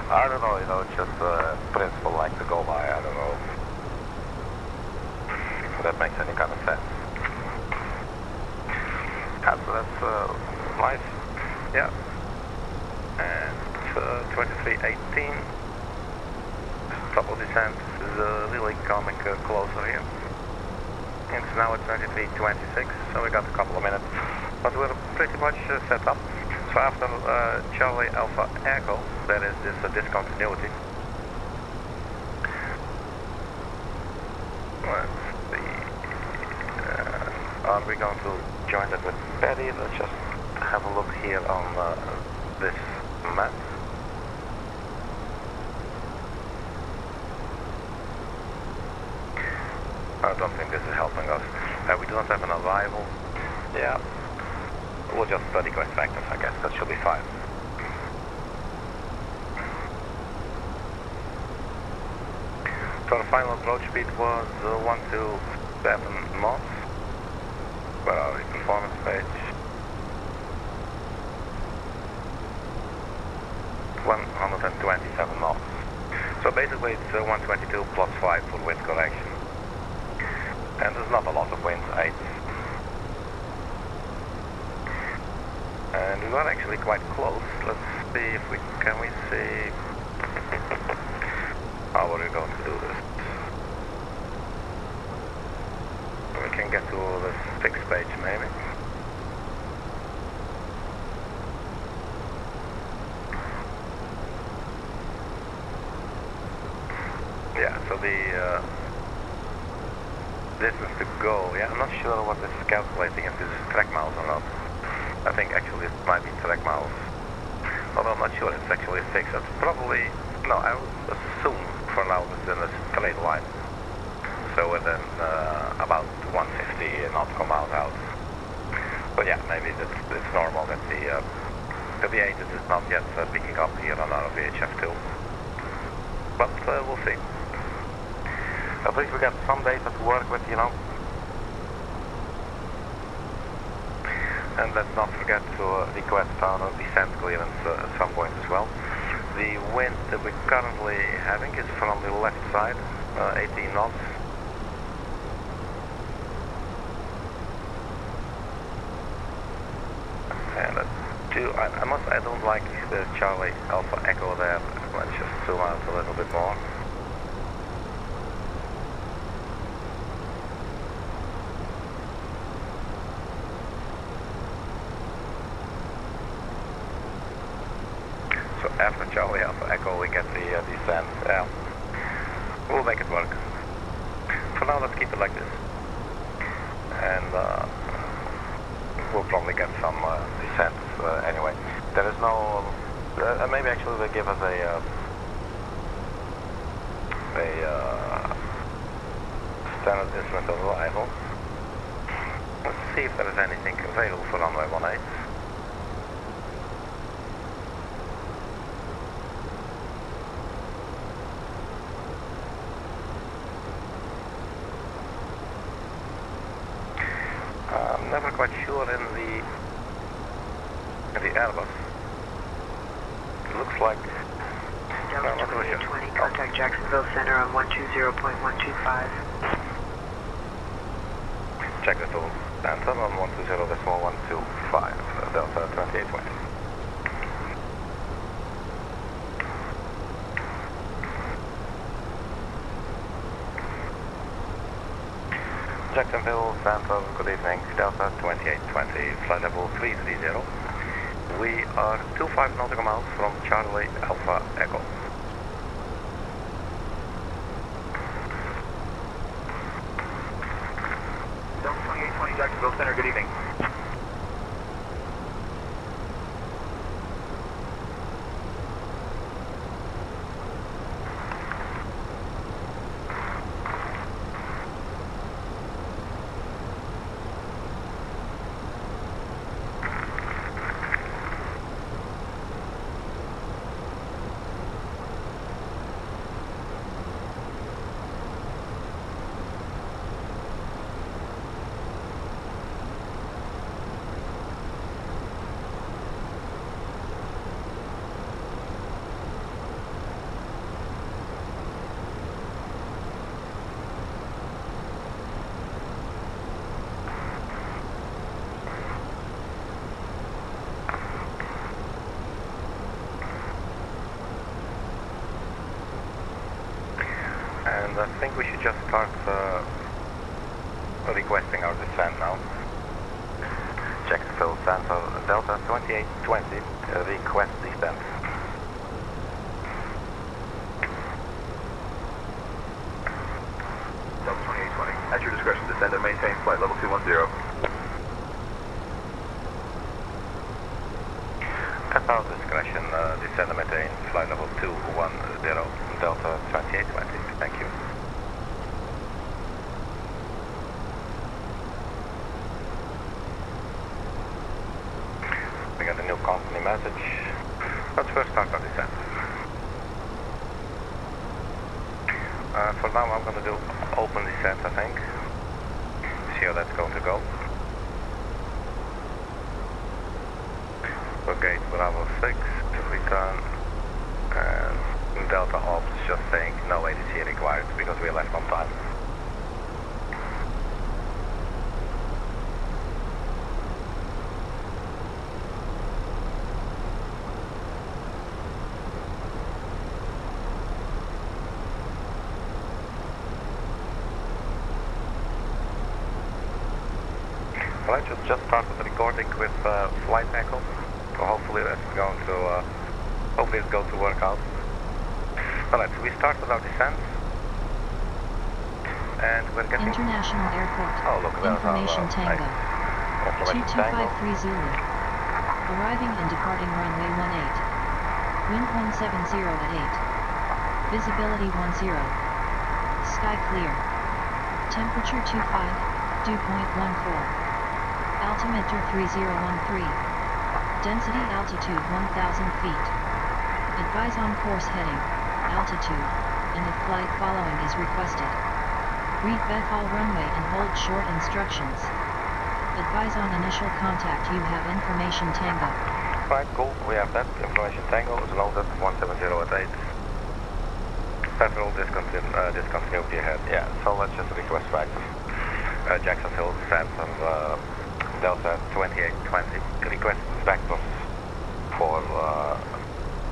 I don't know, you know, it's just a principle like to go by, I don't know if that makes any kind of sense. Yeah, so that's nice. Yeah. And 2318. Top of descent is really coming closer here. It's now at 23:26, so we got a couple of minutes, but we're pretty much set up. So after Charlie Alpha Echo, there is this discontinuity. Let's see. Are we going to join that with Paddy? Let's just have a look here on this map. I don't think this is helping us. We do not have an arrival. Yeah. We'll just study request factors, I guess. That should be fine. So the final approach speed was 127 knots. Where are we? Performance page. 127 knots. So basically it's 122 plus 5 for wind correction. And there's not a lot of wind, 8. And we are actually quite close. Let's see if we can see how are we going to do this. We can get to the 6th page maybe. Yeah, so the distance to go, yeah, I'm not sure what this is calculating, if this is track miles or not. I think actually it might be track miles. Although I'm not sure it's actually fixed. It's probably, no, I would assume for now it's in a straight line. So within about 150 nautical miles out. But yeah, maybe it's normal that the ATIS is not yet picking up here on our VHF2. But we'll see. At least we got some data to work with, you know. And let's not forget to request our descent clearance at some point as well. The wind that we're currently having is from the left side, 18 knots. And I don't like the Charlie Alpha Echo there. Let's just zoom out a little bit more. after Charlie Alpha Echo we get the descent. Yeah, we'll make it work. For now, let's keep it like this. And we'll probably get some descent anyway. There is no... maybe actually they give us a standard instrument of arrival. Let's see if there is anything available for runway 18. I'm never quite sure in the Airbus. It looks like...
Delta 2820, contact Jacksonville Center on 120.125.
Check the tool. Center on 120.125, Delta 2820. Jacksonville Center, good evening, Delta 2820, flight level 330. We are 25 nautical miles from Charlie Alpha Echo.
Delta 2820, Jacksonville Center, good evening.
And I think we should just start requesting our descent now. Jacksonville Center, Delta 2820, request descent.
Delta 2820, at your discretion, descend and maintain flight level 210.
At our discretion, descend and maintain flight level 210, Delta 2820. Thank you. We got a new company message. Let's first start our descent. For now, I'm going to do open descent, I think. See how that's going to go. So gate Bravo 6 to return. And Delta Ops just saying no ATC required because we left on time. Well, I just started recording with Flight Echo, so hopefully that's going to hopefully it's going to work out. Alright, so we start with our descent, and we're getting...
International Airport.
Oh, look,
Information Tango.
Nice.
22530. Arriving and departing runway 18. Wind 170 at 8. Visibility 10. Sky clear. Temperature 25, dew point 14. Altimeter 3013. Density altitude 1000 feet. Advise on course heading, altitude, and if flight following is requested. Read Bethel runway and hold short instructions. Advise on initial contact. You have information Tango.
Right, cool. We have that. Information Tango is loaded 170 at 8. Petrol discontinuity ahead. Yeah, so let's just request right. Jacksonville Center, Delta 2820. Request vectors for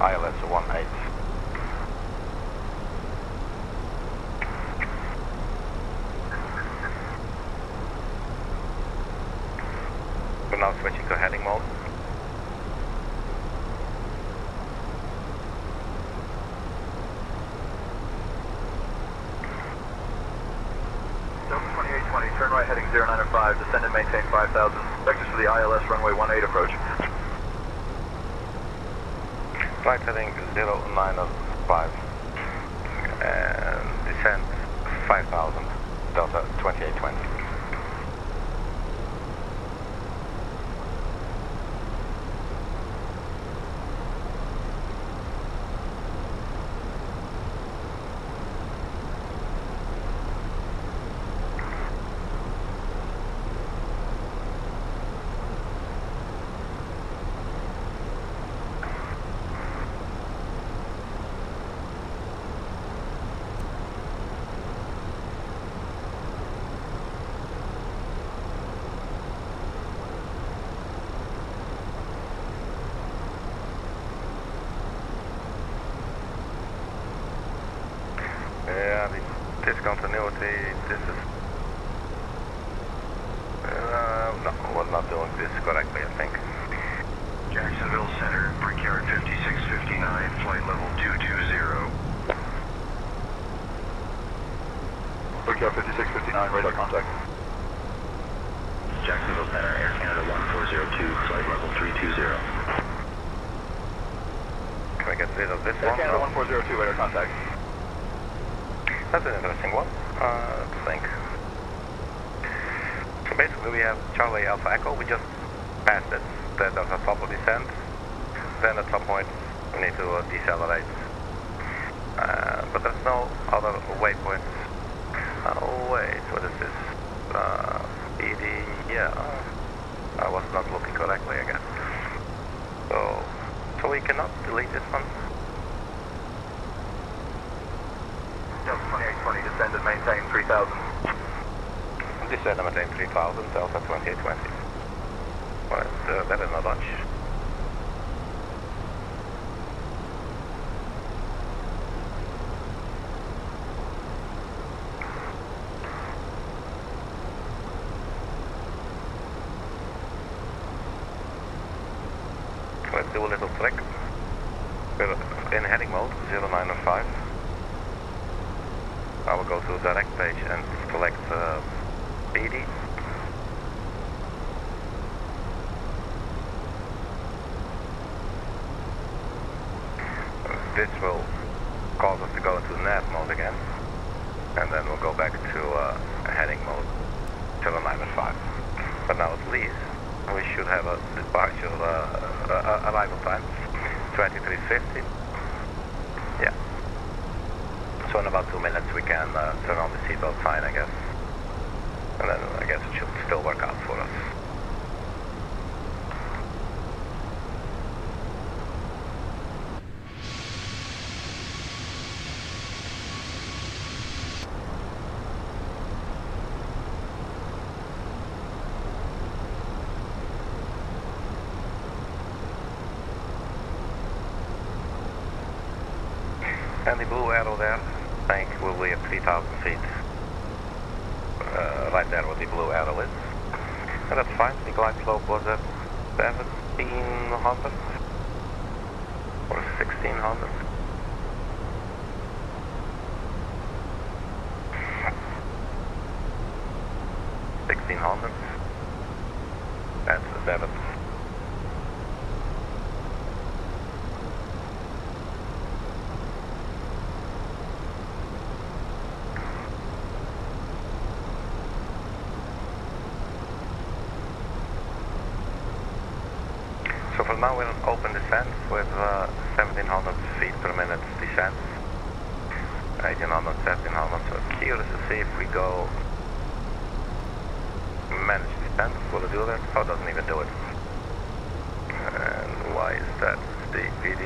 ILS 18. We're now switching to heading mode.
turn right heading 095, descend and maintain 5,000. Vectors for the ILS runway 18 approach.
Right heading 095 and descend 5,000, Delta 2820. Yeah, the discontinuity, this is... no, we're not doing this correctly, I think.
Jacksonville Center, Brickyard 5659, flight level 220.
Brickyard 5659, radar contact.
Jacksonville Center, Air Canada 1402, flight level 320.
Can we get rid of this
Air
one?
Canada 1402, radar contact.
That's an interesting one, I think. So basically we have Charlie Alpha Echo, we just passed it. That's at the top of descent. Then at some point we need to decelerate. But there's no other waypoints. Oh wait, what is this? ED, yeah. I was not looking correctly again. So we cannot delete this one.
Delta 2820, descend and maintain 3,000.
Descend and maintain 3,000, Delta 2820. Well, that is not much. Let's do a little trick. We're in heading mode, 0905. I will go to direct page and select PD. This will cause us to go into nav mode again, and then we'll go back to heading mode 0905. But now at least we should have a departure arrival time 2350. Yeah. So in about 2 minutes we can turn on the seatbelt sign, I guess. And then I guess it should still work out for us. And the blue arrow there, I think will be at 3,000 feet. Right there where the blue arrow is. And that's fine, the glide slope was at 1,700 or 1,600. That's the 7th. So for now we're on open descent with 1,700 feet per minute descent. 1,800, 1,700. So curious to see if we go manage descent. Will it do that? Oh, it doesn't even do it. And why is that? The PD.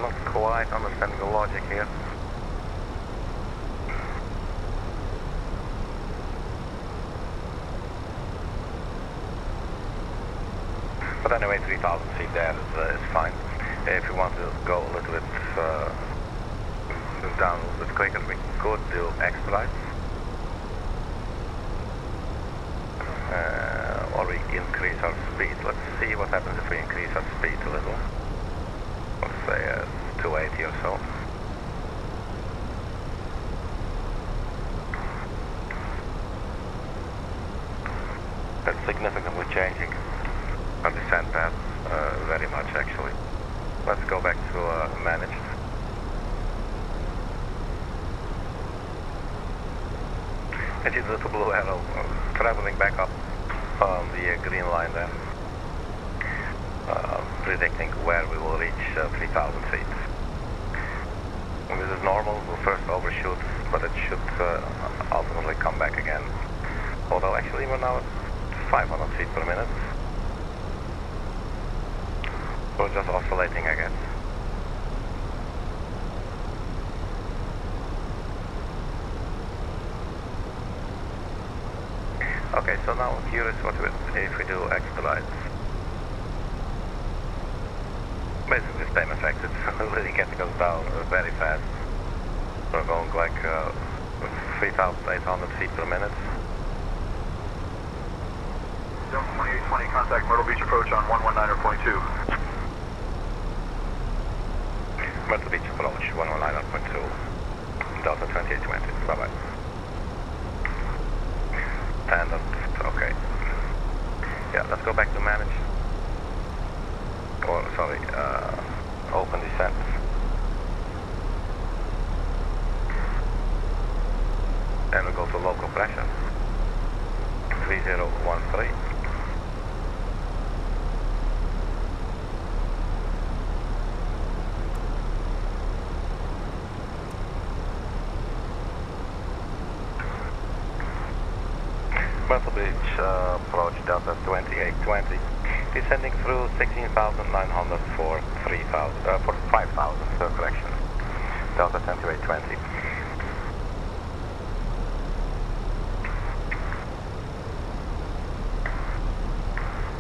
Not quite understanding the logic here. But anyway, 3,000 feet there is fine. If you want to go a little bit down a little bit quicker, we could do extra. Or we increase our speed. Let's see what happens if we increase our speed a little. Let's say 280 or so. significantly changing our descent path, very much actually. Let's go back to managed. It is a little blue arrow traveling back up on the green line there, predicting where we will reach 3,000 feet. And this is normal, we'll first overshoot, but it should ultimately come back again. Although actually we're now at 500 feet per minute. We're just oscillating, I guess. Okay, so now I'm curious what if we do expedites. Basically same effect, it's really getting us down very fast. We're going like 3,800 feet per minute.
Delta 2820, contact Myrtle Beach approach on 119.2.
Myrtle Beach approach, 119.2. Delta 2820, bye-bye. Standard, okay. Yeah, let's go back to manage. Or, sorry, open descent. And we go to local pressure. 3013. Myrtle Beach approach Delta 2820. Descending through 16,900 for 5,000, correction. Delta 2820.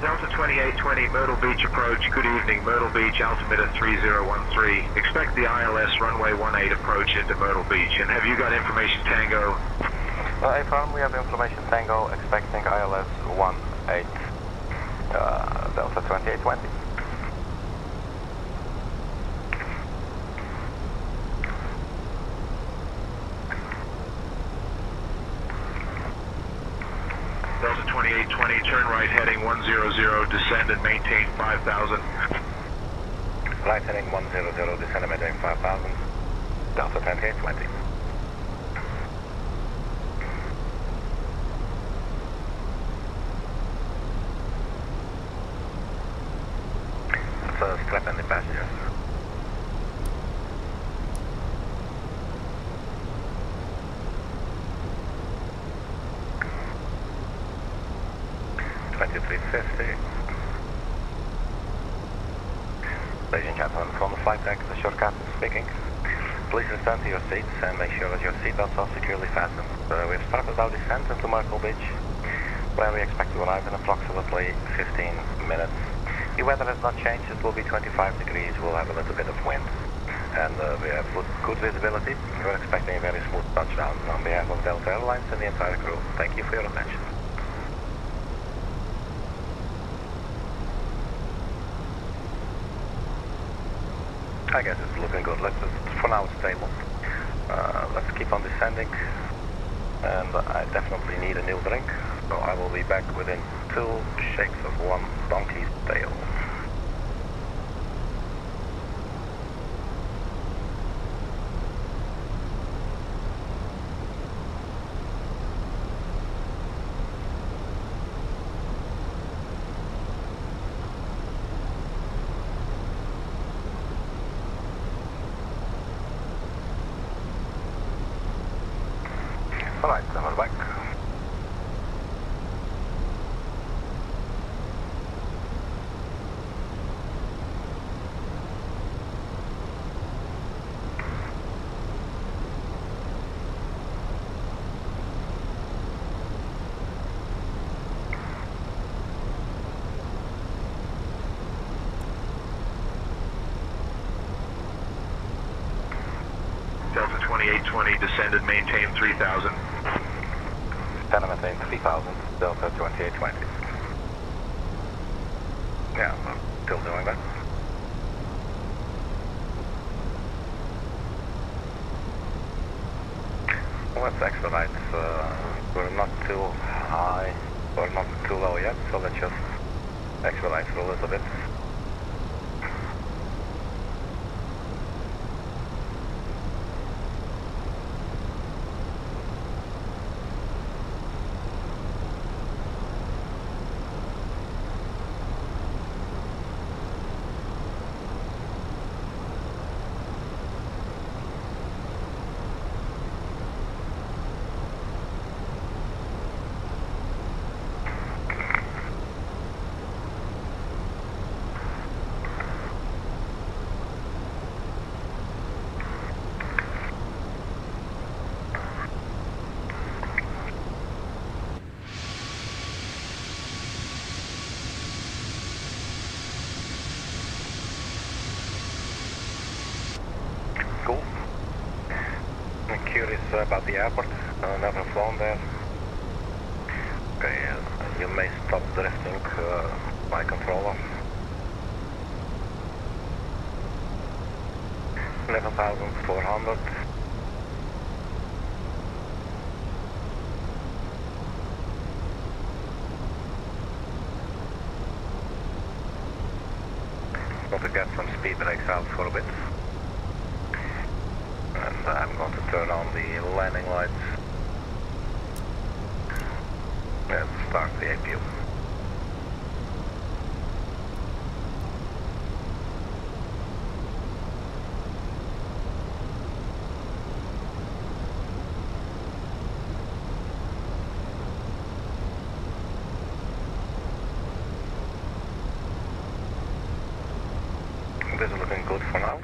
Delta 2820, Myrtle Beach approach. Good evening, Myrtle Beach, altimeter 3013. Expect the ILS runway 18 approach into Myrtle Beach. And have you got information Tango?
Affirm, we have information Tango, expecting ILS 18, Delta 2820.
Delta 2820, turn right heading 100, descend and maintain 5,000.
Right heading 100, descend and maintain 5,000. Delta 2820. Let's strap in the passengers. Ladies and gentlemen, from the flight deck, the short captain speaking. Please return to your seats and make sure that your seatbelts are securely fastened. We've started our descent into Myrtle Beach, where we expect to arrive in approximately 15 minutes. The weather has not changed, it will be 25 degrees, we'll have a little bit of wind. And we have good visibility. We're expecting a very smooth touchdown. On behalf of Delta Airlines and the entire crew, thank you for your attention. I guess it's looking good. For now it's stable. Let's keep on descending. And I definitely need a new drink. So I will be back within 2 shakes of one donkey's tail. Alright, then we're back.
Delta 2820, descend and maintain 3,000.
Descend and maintain 3,000, Delta 2820. Yeah, I'm still doing that. Let's expedite. We're not too high. We're not too low yet, so let's just actualize for a little bit. Cool. I'm curious about the airport. Never flown there. Okay, you may stop drifting my controller. 11,400. Want to get some speed brakes out for a bit. And I'm going to turn on the landing lights and start the APU. This is looking good for now.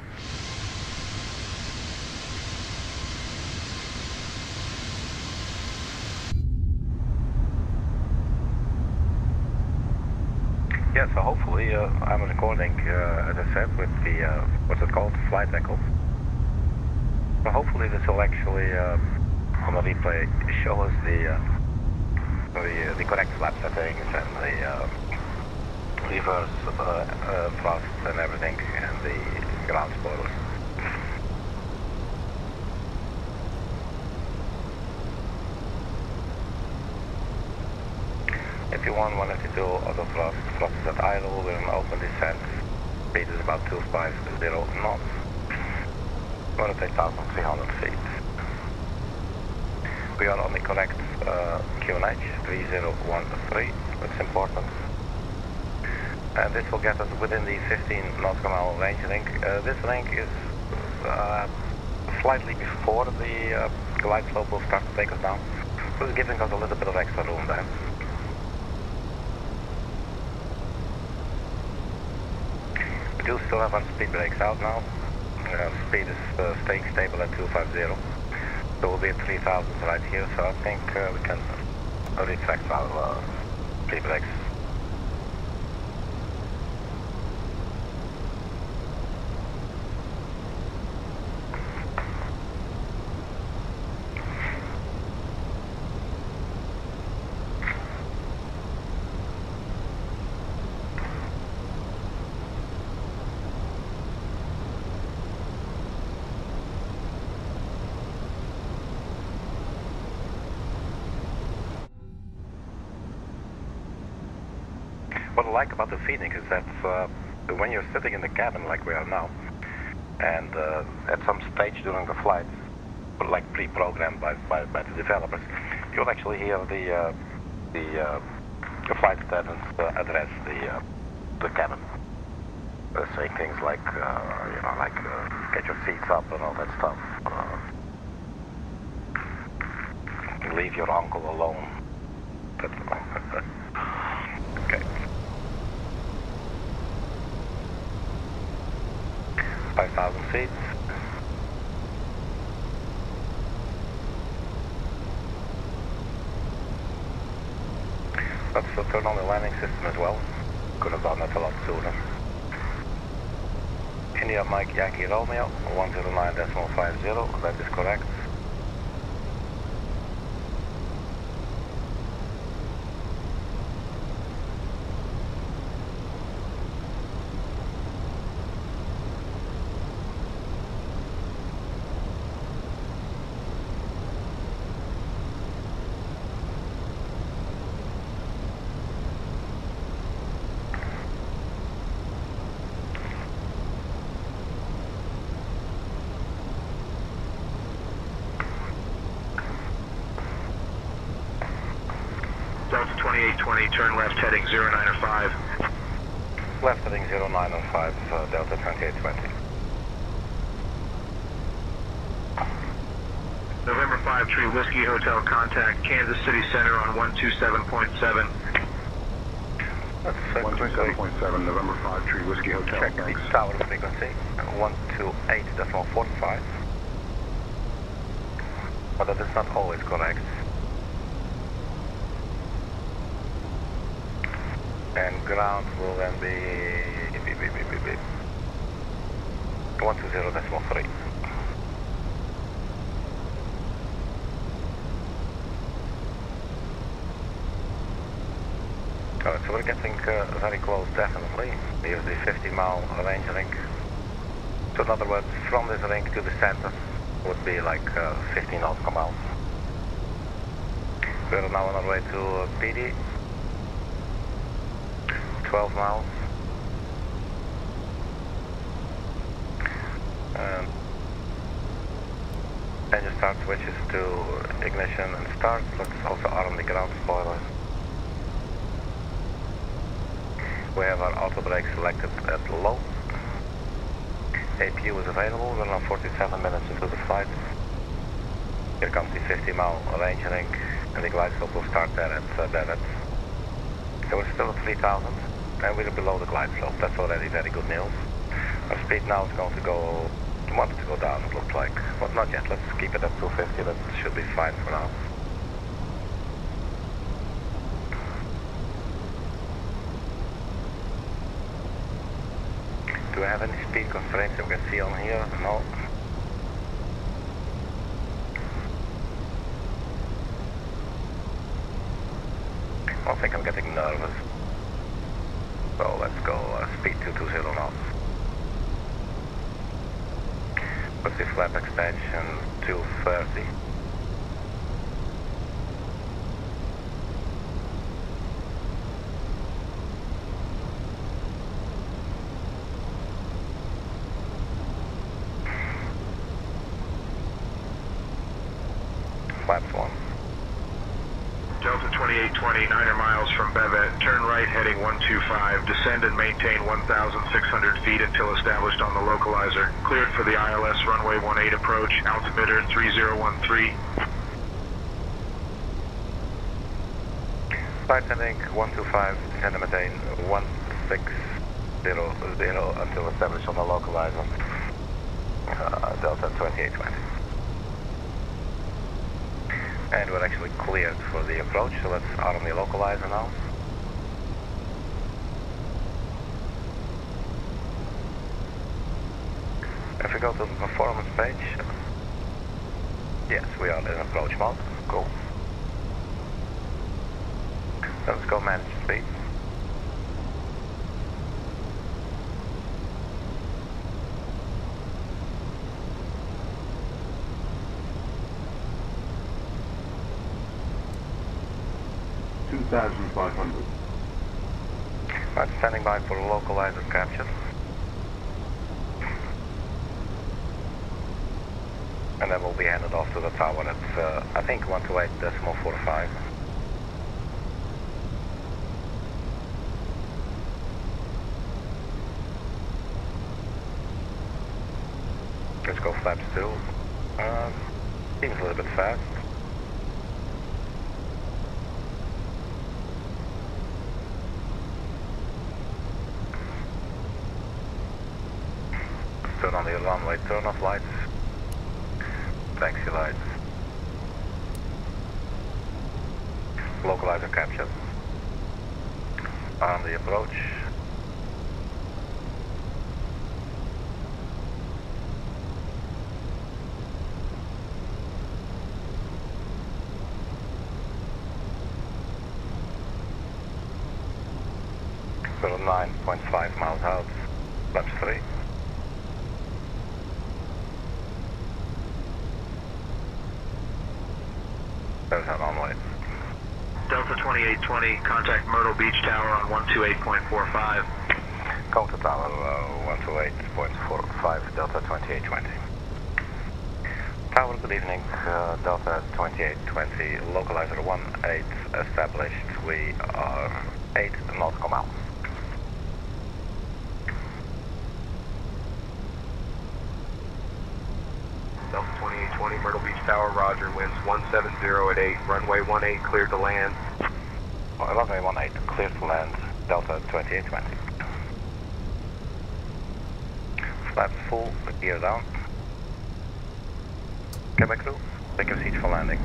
Yeah, so hopefully I'm recording, as I said, with the, what's it called, flight echo. So hopefully this will actually, on the replay, show us the correct flap settings and the reverse thrust and everything, and the ground spoilers. If you want 192 auto thrust, thrust is at idle, we're in open descent, speed is about 250 knots, 108,300 feet. We are on the correct QNH 3013, that's important. And this will get us within the 15 nautical mile range link. This link is slightly before the glide slope will start to take us down, so it's giving us a little bit of extra room there. We do still have our speed brakes out now. Speed is staying stable at 250. So we'll be at 3,000 right here, so I think we can retract our speed brakes. What I like about the Phoenix is that when you're sitting in the cabin like we are now, and at some stage during the flight, like pre-programmed by the developers, you'll actually hear the flight attendants address the cabin, saying things like get your seats up and all that stuff. Leave your uncle alone. Okay. 5,000 feet. Let's turn on the landing system as well. Could have done that a lot sooner. India Mike Yankee Romeo 109.50, that is correct.
Delta 2820, turn left heading 095.
Left heading 095, Delta 2820.
November 5 Tree Whiskey Hotel, contact Kansas City Center on 127.7.
That's
127.7, November 5 Tree Whiskey Hotel.
Check
Thanks.
the tower frequency, 128.45. But that is not always correct. And ground will then be 120.3. Alright, so we're getting very close, definitely. Here's the 50-mile range ring. So in other words, from this ring to the center would be like 15 nautical miles. We're now on our way to PD. 12 miles. Engine start switches to ignition and start. Let's also arm the ground spoilers. We have our auto brake selected at low. APU is available. We're now 47 minutes into the flight. Here comes the 50-mile range ring, and the glide slope will start there at Bennett. So we're still at 3,000, and we're below the glide slope. That's already very good news. Our speed now is going to go, wanted to go down, it looks like. Well, not yet. Let's keep it at 250. That should be fine for now. Do we have any speed constraints that we can see on here? No. I think I'm getting nervous. So let's go speed 220 knots. What's the flap expansion? 230. Flaps 1.
Delta 2820, 9 miles from Bevet, turn right heading 125, descend and maintain 1,600 feet until established on the localizer. Cleared for the ILS runway 18 approach, altimeter 3013.
Flight heading 125, descend and maintain 1600 until established on the localizer. Delta 2820. And we're actually cleared for the approach, so let's arm the localizer now. If we go to the performance page, yes, we are in approach mode. Cool. Let's go manage speed. Right, standing by for localizer capture. And then we'll be handed off to the tower at, I think, 128.45. Let's go flaps 2. Seems a little bit fast. Turn on the runway turn-off lights, taxi lights, localizer capture, on the approach, we're 9.5 miles out, flaps 3. There's our runway.
Delta 2820, contact Myrtle Beach Tower on 128.45.
Go to tower 128.45, Delta 2820. Tower, good evening. Delta 2820, localizer 18 established. We are 8 nautical miles.
Delta 2820, Myrtle Beach Tower, roger, winds 170 at 8, runway 18 cleared to land.
Runway 18 cleared to land, Delta 2820. Flaps full, gear down. Cabin crew, take your seats for landing.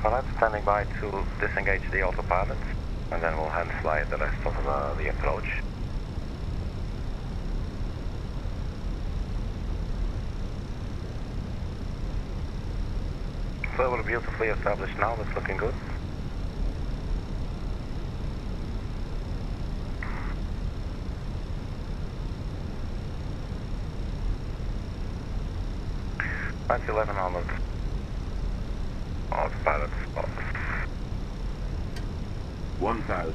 Alright, standing by to disengage the autopilot, and then we'll hand fly the rest of the approach. So we're beautifully established now, that's looking good. That's 1100. Autopilot spots.
1000.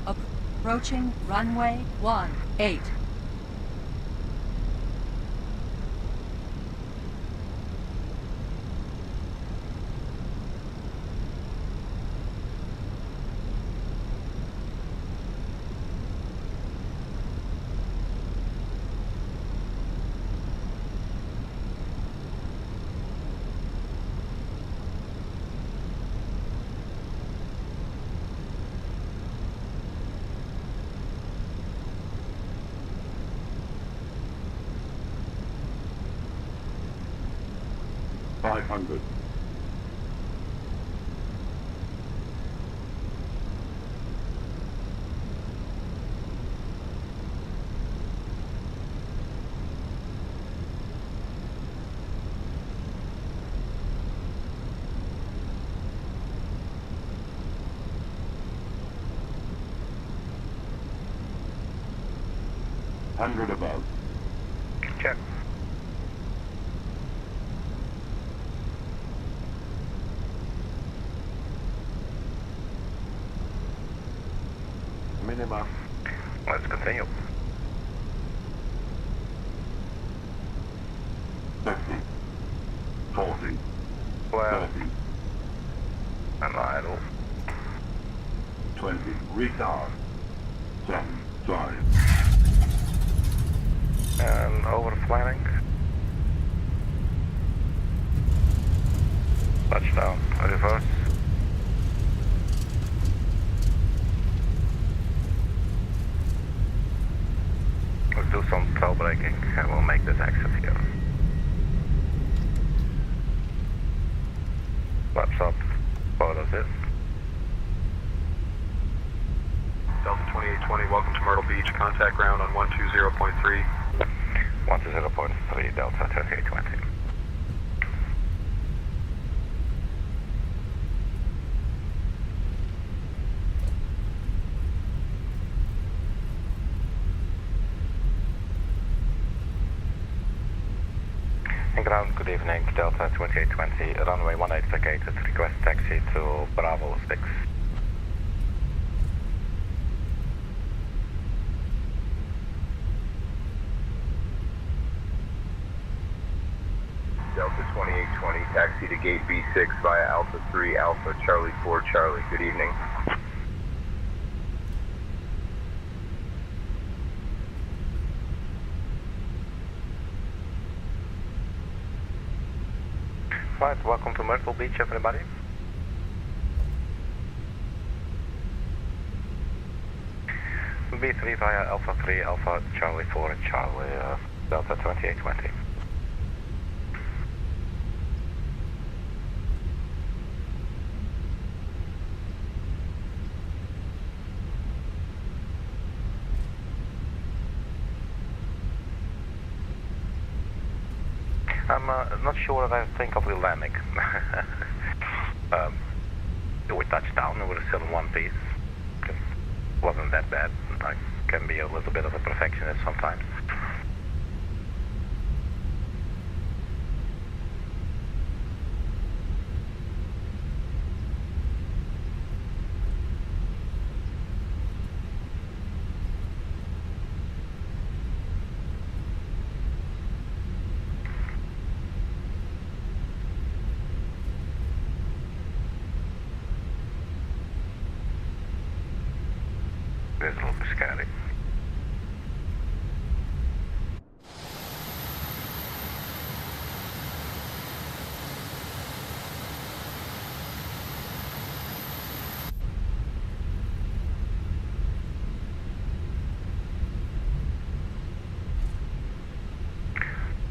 Approaching runway 18.
$500. $100 above.
Check.
Minima.
Let's continue.
50. 40.
12.
30.
And idle.
20. Retard. 7. 5.
And over flaring. Touchdown. Reverse. Let's do some tail braking and we'll make this exit here. Flaps up. Photos it.
Delta 2820, welcome to Myrtle Beach. Contact ground on 120.3.
120.3, Delta 2820. Ground, good evening, Delta 2820, runway 18 vacated, request taxi to Bravo 6.
Delta 2820, taxi to gate B6 via Alpha 3, Alpha Charlie 4 Charlie. Good evening.
Right, welcome to Myrtle Beach, everybody. B3 via Alpha 3, Alpha Charlie 4 and Charlie, Delta 2820. I'm not sure that I think of the landing. We touched down and we're still in one piece. It wasn't that bad. I can be a little bit of a perfectionist sometimes. It's a little bit scary.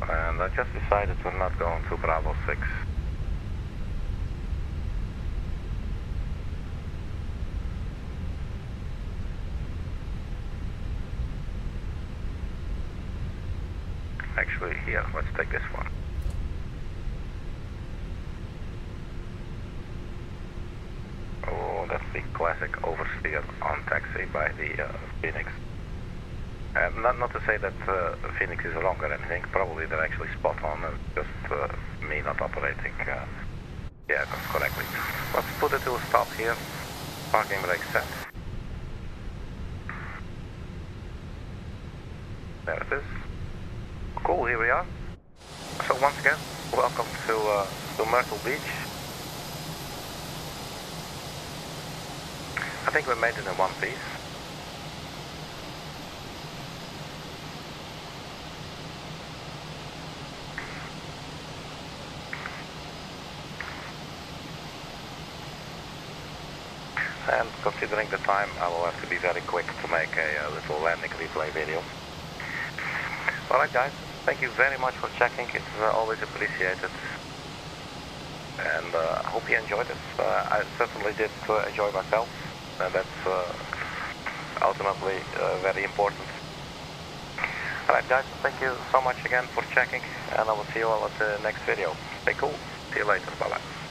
And I just decided to not go into Bravo 6. Actually, here, let's take this one. Oh, that's the classic oversteer on taxi by the Phoenix. And not to say that Phoenix is wrong or anything, probably they're actually spot on, just me not operating aircraft correctly. Let's put it to a stop here. Parking brake set. There it is. Cool, here we are. So once again, welcome to Myrtle Beach. I think we made it in one piece. And considering the time, I will have to be very quick to make a little landing replay video. Alright guys, thank you very much for checking, it's always appreciated. And I hope you enjoyed it. I certainly did enjoy myself, and that's ultimately very important. Alright guys, thank you so much again for checking, and I will see you all at the next video. Stay cool, see you later, bye bye.